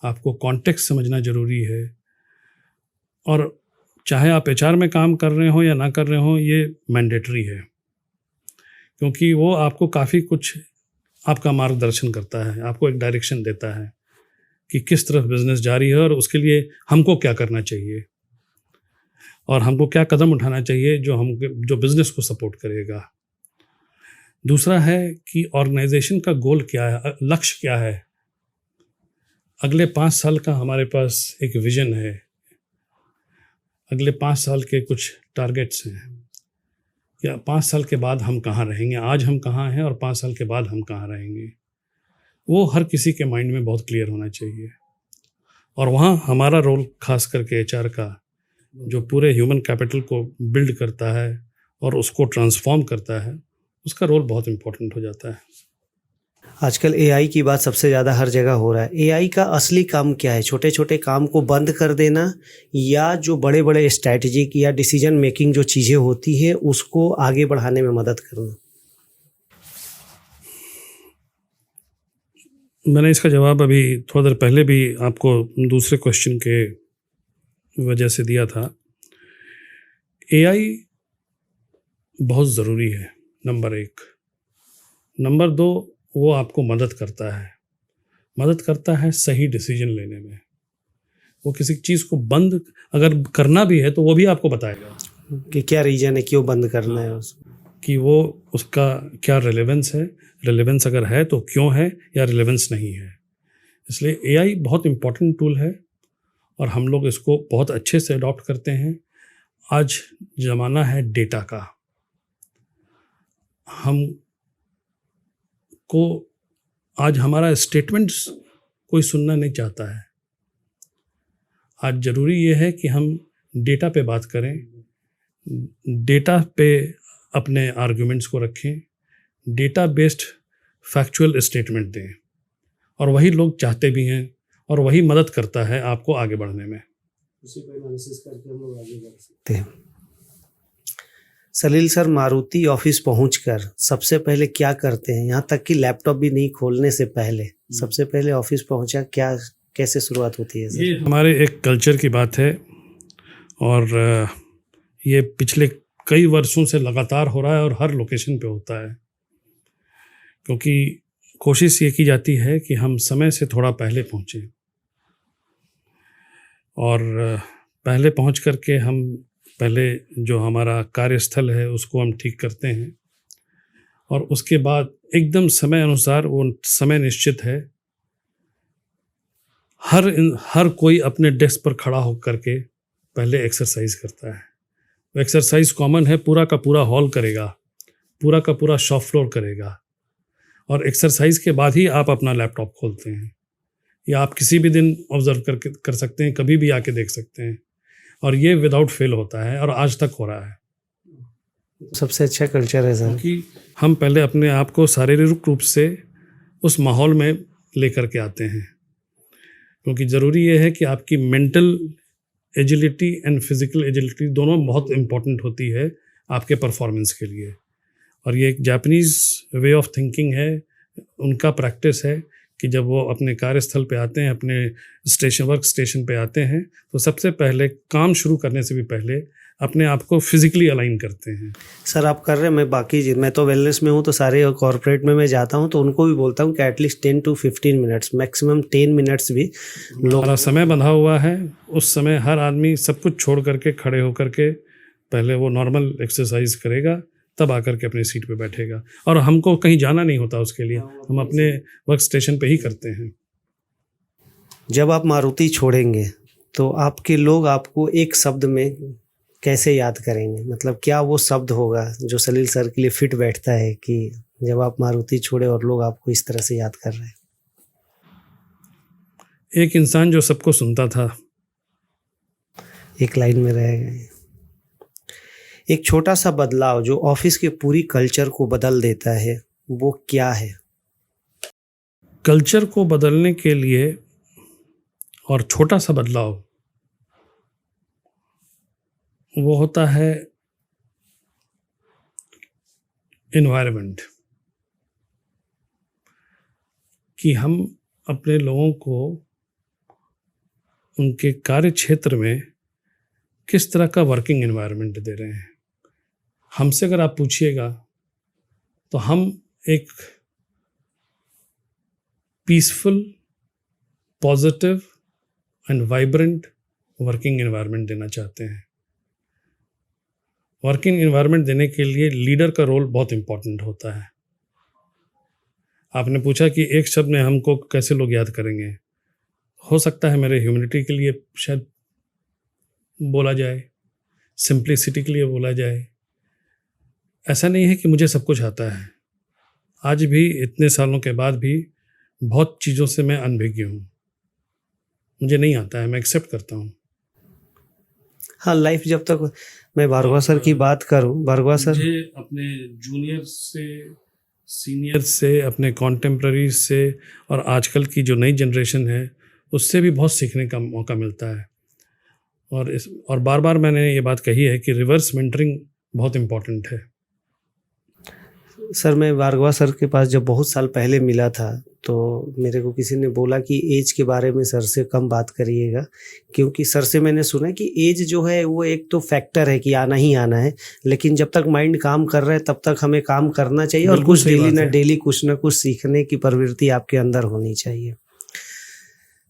आपको कॉन्टेक्स्ट समझना ज़रूरी है। और चाहे आप एचआर में काम कर रहे हो या ना कर रहे हो, ये मैंडेटरी है, क्योंकि वो आपको काफ़ी कुछ आपका मार्गदर्शन करता है, आपको एक डायरेक्शन देता है कि किस तरफ बिज़नेस जारी है और उसके लिए हमको क्या करना चाहिए और हमको क्या कदम उठाना चाहिए जो बिज़नेस को सपोर्ट करेगा। दूसरा है कि ऑर्गेनाइजेशन का गोल क्या है, लक्ष्य क्या है। अगले 5 साल का हमारे पास एक विज़न है, अगले 5 साल के कुछ टारगेट्स हैं, या 5 साल के बाद हम कहाँ रहेंगे, आज हम कहाँ हैं और 5 साल के बाद हम कहाँ रहेंगे। वो हर किसी के माइंड में बहुत क्लियर होना चाहिए। और वहाँ हमारा रोल खास करके एचआर का, जो पूरे ह्यूमन कैपिटल को बिल्ड करता है और उसको ट्रांसफॉर्म करता है, उसका रोल बहुत इम्पोर्टेंट हो जाता है। आजकल एआई की बात सबसे ज़्यादा हर जगह हो रहा है। एआई का असली काम क्या है? छोटे छोटे काम को बंद कर देना, या जो बड़े बड़े स्ट्रैटेजिक या डिसीजन मेकिंग जो चीज़ें होती है उसको आगे बढ़ाने में मदद करना? मैंने इसका जवाब अभी थोड़ा देर पहले भी आपको दूसरे क्वेश्चन के वजह से दिया था। एआई बहुत ज़रूरी है, नंबर 1। नंबर 2, वो आपको मदद करता है सही डिसीजन लेने में। वो किसी चीज़ को बंद अगर करना भी है तो वो भी आपको बताएगा कि क्या रीज़न है, क्यों बंद करना है उसको, कि वो उसका क्या रेलेवेंस है, रेलेवेंस अगर है तो क्यों है, या रेलेवेंस नहीं है। इसलिए एआई बहुत इम्पॉर्टेंट टूल है और हम लोग इसको बहुत अच्छे से अडॉप्ट करते हैं। आज ज़माना है डेटा का। आज हमारा स्टेटमेंट्स कोई सुनना नहीं चाहता है। आज ज़रूरी ये है कि हम डेटा पे बात करें, डेटा पे अपने आर्गुमेंट्स को रखें, डेटा बेस्ड फैक्चुअल स्टेटमेंट दें, और वही लोग चाहते भी हैं और वही मदद करता है आपको आगे बढ़ने में। उसी पे एनालिसिस करके हम लोग आगे बढ़ सकते हैं। सलील सर, मारुति ऑफिस पहुंचकर सबसे पहले क्या करते हैं? यहाँ तक कि लैपटॉप भी नहीं खोलने से पहले सबसे पहले ऑफिस पहुंचा, क्या कैसे शुरुआत होती है सर? ये हमारे एक कल्चर की बात है और ये पिछले कई वर्षों से लगातार हो रहा है और हर लोकेशन पे होता है, क्योंकि कोशिश ये की जाती है कि हम समय से थोड़ा पहले पहुँचें और पहले पहुँच करके हम पहले जो हमारा कार्यस्थल है उसको हम ठीक करते हैं, और उसके बाद एकदम समय अनुसार, वो समय निश्चित है, हर कोई अपने डेस्क पर खड़ा होकर के पहले एक्सरसाइज करता है। वो एक्सरसाइज कॉमन है, पूरा का पूरा हॉल करेगा, पूरा का पूरा शॉप फ्लोर करेगा, और एक्सरसाइज के बाद ही आप अपना लैपटॉप खोलते हैं, या आप किसी भी दिन ऑब्जर्व कर सकते हैं, कभी भी आके देख सकते हैं, और ये विदाउट फेल होता है और आज तक हो रहा है। सबसे अच्छा कल्चर है सर, क्योंकि हम पहले अपने आप को शारीरिक रूप से उस माहौल में लेकर के आते हैं, क्योंकि ज़रूरी ये है कि आपकी mental agility and physical agility दोनों बहुत इम्पॉर्टेंट होती है आपके परफॉर्मेंस के लिए। और ये एक जापानीज़ वे ऑफ थिंकिंग है, उनका प्रैक्टिस है कि जब वो अपने कार्यस्थल पे आते हैं, अपने वर्क स्टेशन पे आते हैं, तो सबसे पहले काम शुरू करने से भी पहले अपने आप को फिजिकली अलाइन करते हैं। सर आप कर रहे हैं, मैं तो वेलनेस में हूँ, तो सारे कॉर्पोरेट में मैं जाता हूँ तो उनको भी बोलता हूँ कि at least 10 to 15 minutes, maximum 10 minutes भी हमारा समय बंधा हुआ है। उस समय हर आदमी सब कुछ छोड़ करके खड़े होकर के पहले वो नॉर्मल एक्सरसाइज करेगा, तब आकर के अपनी सीट पे बैठेगा, और हमको कहीं जाना नहीं होता उसके लिए, हम अपने वर्क स्टेशन पे ही करते हैं। जब आप मारुति छोड़ेंगे तो आपके लोग आपको एक शब्द में कैसे याद करेंगे? मतलब क्या वो शब्द होगा जो सलील सर के लिए फिट बैठता है कि जब आप मारुति छोड़े और लोग आपको इस तरह से याद कर रहे हैं? एक इंसान जो सबको सुनता था। एक लाइन में रह गए। एक छोटा सा बदलाव जो ऑफिस के पूरी कल्चर को बदल देता है, वो क्या है? कल्चर को बदलने के लिए और छोटा सा बदलाव, वो होता है एनवायरनमेंट, कि हम अपने लोगों को उनके कार्य क्षेत्र में किस तरह का वर्किंग एनवायरनमेंट दे रहे हैं। हमसे अगर आप पूछिएगा तो हम एक peaceful, positive and vibrant working environment देना चाहते हैं। वर्किंग एनवायरनमेंट देने के लिए लीडर का रोल बहुत इम्पोर्टेंट होता है। आपने पूछा कि एक शब्द में हमको कैसे लोग याद करेंगे। हो सकता है मेरे ह्यूमैनिटी के लिए शायद बोला जाए, सिंप्लिसिटी के लिए बोला जाए। ऐसा नहीं है कि मुझे सब कुछ आता है। आज भी इतने सालों के बाद भी बहुत चीज़ों से मैं अनभिज्ञ हूँ, मुझे नहीं आता है, मैं एक्सेप्ट करता हूँ। हाँ, लाइफ जब तक मैं भार्गवा सर की बात करूँ, भार्गवा सर मुझे अपने जूनियर से, सीनियर से, अपने कॉन्टेम्प्ररी से और आजकल की जो नई जनरेशन है उससे भी बहुत सीखने का मौका मिलता है। और बार बार मैंने ये बात कही है कि रिवर्स मेंटरिंग बहुत इम्पोर्टेंट है। सर, मैं भार्गवा सर के पास जब बहुत साल पहले मिला था तो मेरे को किसी ने बोला कि एज के बारे में सर से कम बात करिएगा, क्योंकि सर से मैंने सुना कि एज जो है वो एक तो फैक्टर है कि आना ही आना है, लेकिन जब तक माइंड काम कर रहा है तब तक हमें काम करना चाहिए और कुछ डेली कुछ ना कुछ सीखने की प्रवृत्ति आपके अंदर होनी चाहिए।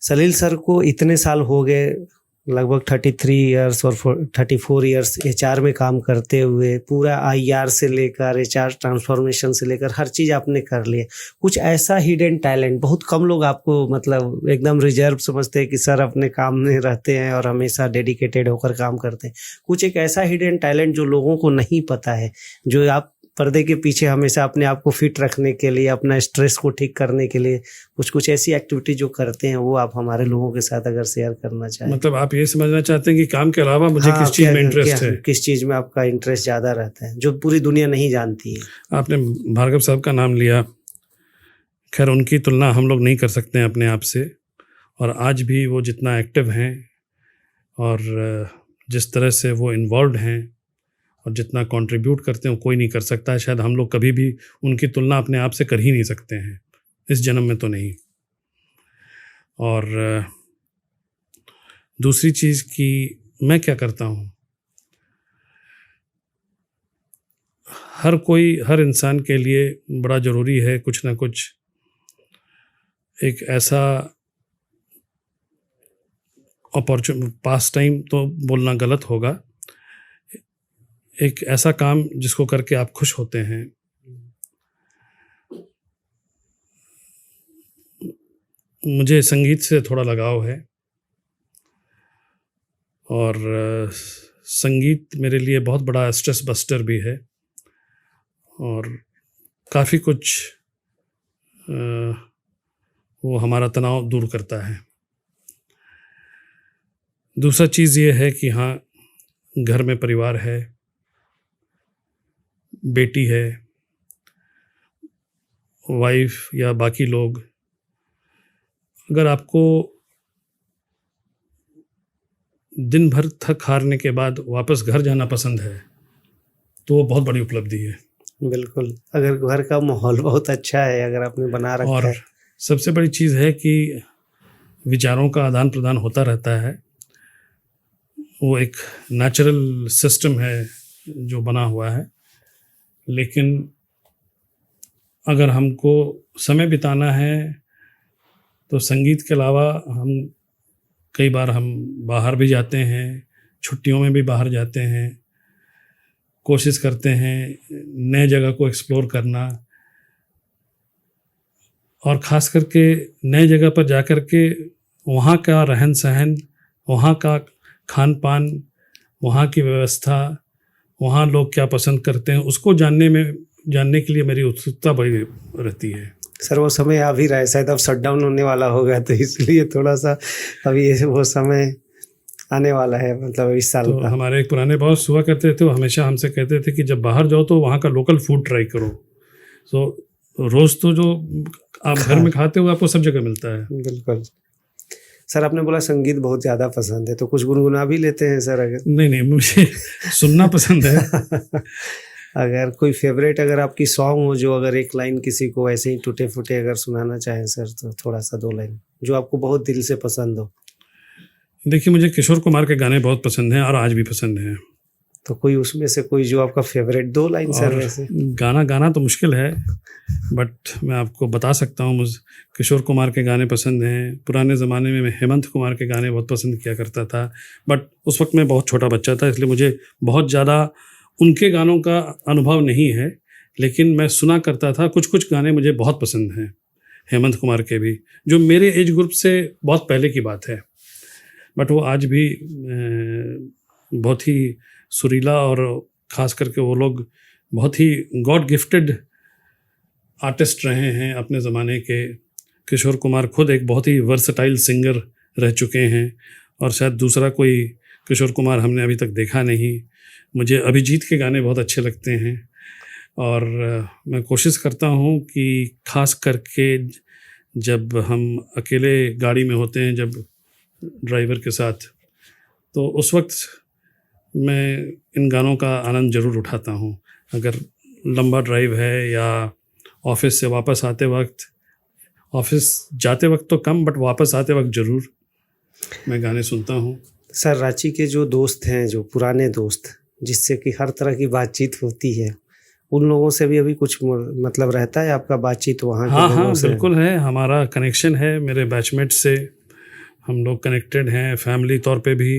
सलील सर को इतने साल हो गए, लगभग 33 इयर्स और 34 इयर्स HR में काम करते हुए, पूरा IR से लेकर HR ट्रांसफॉर्मेशन से लेकर हर चीज़ आपने कर लिया। कुछ ऐसा हिडन टैलेंट, बहुत कम लोग आपको मतलब एकदम रिजर्व समझते हैं कि सर अपने काम में रहते हैं और हमेशा डेडिकेटेड होकर काम करते हैं। कुछ एक ऐसा हिडन टैलेंट जो लोगों को नहीं पता है, जो आप पर्दे के पीछे हमेशा अपने आप को फिट रखने के लिए, अपना स्ट्रेस को ठीक करने के लिए कुछ ऐसी एक्टिविटी जो करते हैं, वो आप हमारे लोगों के साथ अगर शेयर करना चाहें। मतलब आप ये समझना चाहते हैं कि काम के अलावा मुझे किस चीज़ में इंटरेस्ट है, किस चीज़ में आपका इंटरेस्ट ज़्यादा रहता है जो पूरी दुनिया नहीं जानती है। आपने भार्गव साहब का नाम लिया, खैर उनकी तुलना हम लोग नहीं कर सकते हैं अपने आप से, और आज भी वो जितना एक्टिव हैं और जिस तरह से वो इन्वॉल्व हैं और जितना कंट्रीब्यूट करते हैं, कोई नहीं कर सकता है। शायद हम लोग कभी भी उनकी तुलना अपने आप से कर ही नहीं सकते हैं, इस जन्म में तो नहीं। और दूसरी चीज़ कि मैं क्या करता हूँ, हर इंसान के लिए बड़ा ज़रूरी है कुछ ना कुछ एक ऐसा पास टाइम तो बोलना गलत होगा, एक ऐसा काम जिसको करके आप खुश होते हैं। मुझे संगीत से थोड़ा लगाव है और संगीत मेरे लिए बहुत बड़ा स्ट्रेस बस्टर भी है और काफ़ी कुछ वो हमारा तनाव दूर करता है। दूसरा चीज़ ये है कि हाँ, घर में परिवार है, बेटी है, वाइफ या बाकी लोग, अगर आपको दिन भर थक हारने के बाद वापस घर जाना पसंद है तो वो बहुत बड़ी उपलब्धि है। बिल्कुल, अगर घर का माहौल बहुत अच्छा है, अगर आपने बना रखा और है। सबसे बड़ी चीज़ है कि विचारों का आदान प्रदान होता रहता है, वो एक नेचुरल सिस्टम है जो बना हुआ है। लेकिन अगर हमको समय बिताना है तो संगीत के अलावा कई बार हम बाहर भी जाते हैं, छुट्टियों में भी बाहर जाते हैं, कोशिश करते हैं नए जगह को एक्सप्लोर करना, और ख़ास करके नए जगह पर जा कर के वहाँ का रहन सहन, वहाँ का खान पान, वहाँ की व्यवस्था, वहाँ लोग क्या पसंद करते हैं, उसको जानने के लिए मेरी उत्सुकता बड़ी रहती है। सर, वो समय आ भी रहा है, शायद अब शट डाउन होने वाला होगा, तो इसलिए थोड़ा सा अभी वो समय आने वाला है, मतलब इस साल तो का। हमारे एक पुराने बॉस हुआ करते थे, वो हमेशा हमसे कहते थे कि जब बाहर जाओ तो वहाँ का लोकल फूड ट्राई करो। तो रोज़ तो जो आप घर में खाते हो आपको सब जगह मिलता है। बिल्कुल। सर आपने बोला संगीत बहुत ज़्यादा पसंद है, तो कुछ गुनगुना भी लेते हैं सर अगर? नहीं, मुझे सुनना पसंद है। अगर कोई फेवरेट अगर आपकी सॉन्ग हो, जो अगर एक लाइन किसी को ऐसे ही टूटे-फूटे अगर सुनाना चाहें सर, तो थोड़ा-सा 2 लाइन, जो आपको बहुत दिल से पसंद हो? देखिए, मुझे किशोर कुमार के गाने बहुत पसंद हैं और आज भी पसंद हैं। तो कोई उसमें से कोई जो आपका फेवरेट 2 लाइन सर और वैसे? गाना गाना तो मुश्किल है, बट मैं आपको बता सकता हूँ, मुझे किशोर कुमार के गाने पसंद हैं। पुराने ज़माने में मैं हेमंत कुमार के गाने बहुत पसंद किया करता था, बट उस वक्त मैं बहुत छोटा बच्चा था, इसलिए मुझे बहुत ज़्यादा उनके गानों का अनुभव नहीं है, लेकिन मैं सुना करता था। कुछ गाने मुझे बहुत पसंद हैं हेमंत कुमार के भी, जो मेरे एज ग्रुप से बहुत पहले की बात है, बट वो आज भी बहुत ही सुरीला, और ख़ास करके वो लोग बहुत ही गॉड गिफ्टेड आर्टिस्ट रहे हैं अपने ज़माने के। किशोर कुमार खुद एक बहुत ही वर्सटाइल सिंगर रह चुके हैं, और शायद दूसरा कोई किशोर कुमार हमने अभी तक देखा नहीं। मुझे अभिजीत के गाने बहुत अच्छे लगते हैं, और मैं कोशिश करता हूँ कि ख़ास करके जब हम अकेले गाड़ी में होते हैं, जब ड्राइवर के साथ, तो उस वक्त मैं इन गानों का आनंद ज़रूर उठाता हूँ। अगर लंबा ड्राइव है या ऑफिस से वापस आते वक्त, ऑफिस जाते वक्त तो कम, बट वापस आते वक्त ज़रूर मैं गाने सुनता हूँ। सर रांची के जो दोस्त हैं, जो पुराने दोस्त, जिससे कि हर तरह की बातचीत होती है, उन लोगों से भी अभी कुछ मतलब रहता है आपका बातचीत वहाँ के लोगों से? बिल्कुल है, हमारा कनेक्शन है मेरे बैचमेट से। हम लोग कनेक्टेड हैं फैमिली तौर पे भी।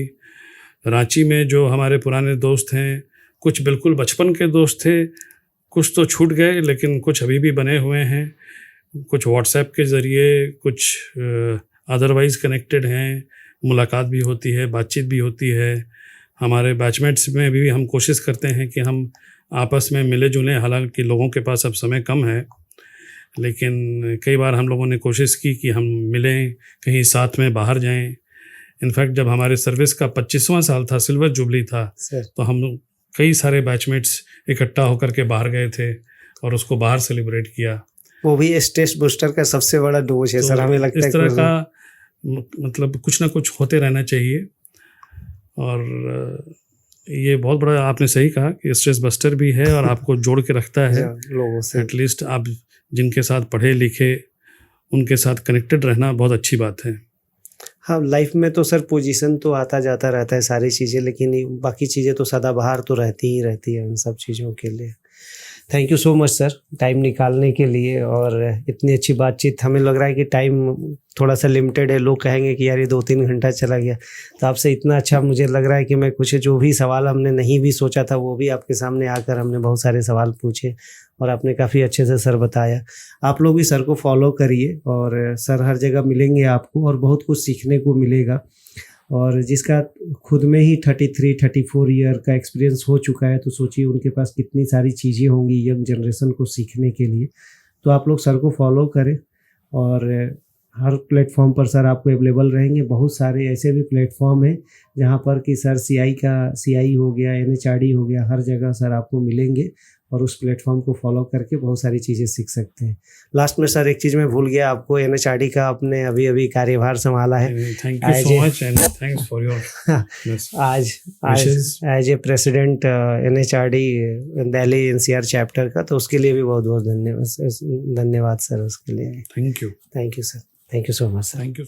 रांची में जो हमारे पुराने दोस्त हैं, कुछ बिल्कुल बचपन के दोस्त थे, कुछ तो छूट गए, लेकिन कुछ अभी भी बने हुए हैं। कुछ व्हाट्सएप के ज़रिए, कुछ अदरवाइज़ कनेक्टेड हैं, मुलाकात भी होती है, बातचीत भी होती है। हमारे बैचमेट्स में भी हम कोशिश करते हैं कि हम आपस में मिले जुलें, हालांकि लोगों के पास अब समय कम है, लेकिन कई बार हम लोगों ने कोशिश की कि हम मिलें, कहीं साथ में बाहर जाएं। इनफैक्ट जब हमारे सर्विस का 25वां साल था, सिल्वर जुबली था, तो हम कई सारे बैचमेट्स इकट्ठा होकर के बाहर गए थे और उसको बाहर सेलिब्रेट किया। वो भी स्ट्रेस बूस्टर का सबसे बड़ा डोज है सर, हमें लगता है। इस तरह का मतलब कुछ ना कुछ होते रहना चाहिए, और ये बहुत बड़ा आपने सही कहा कि स्ट्रेस बस्टर भी है और आपको जोड़ के रखता है लोगों से। एटलीस्ट आप जिनके साथ पढ़े लिखे, उनके साथ कनेक्टेड रहना बहुत अच्छी बात है। हाँ, लाइफ में तो सर पोजीशन तो आता जाता रहता है सारी चीज़ें, लेकिन बाकी चीज़ें तो सदाबहार तो रहती ही रहती है उन सब चीज़ों के लिए। Thank you so much sir, time निकालने के लिए, और इतनी अच्छी बातचीत। हमें लग रहा है कि टाइम थोड़ा सा लिमिटेड है, लोग कहेंगे कि यार ये 2-3 घंटा चला गया, तो आपसे इतना अच्छा मुझे लग रहा है कि मैं कुछ जो भी सवाल हमने नहीं भी सोचा था, वो भी आपके सामने आकर हमने बहुत सारे सवाल पूछे, और आपने काफ़ी अच्छे से सर बताया। आप लोग भी सर को फॉलो करिए, और सर हर जगह मिलेंगे आपको, और बहुत कुछ सीखने को मिलेगा। और जिसका खुद में ही 33-34 ईयर का एक्सपीरियंस हो चुका है, तो सोचिए उनके पास कितनी सारी चीज़ें होंगी यंग जनरेशन को सीखने के लिए। तो आप लोग सर को फॉलो करें, और हर प्लेटफॉर्म पर सर आपको अवेलेबल रहेंगे। बहुत सारे ऐसे भी प्लेटफॉर्म हैं जहाँ पर कि सर CI हो गया, NHRD हो गया, हर जगह सर आपको मिलेंगे, और उस प्लेटफॉर्म को फॉलो करके बहुत सारी चीज़ें सीख सकते हैं। लास्ट में सर एक चीज़ मैं भूल गया, आपको NHRD का आपने अभी कार्यभार संभाला है। Thank you so much and thanks for your आज as a president NHRD Delhi NCR chapter का, तो उसके लिए भी बहुत बहुत धन्यवाद सर, उसके लिए। Thank you sir, thank you so much sir. Thank you.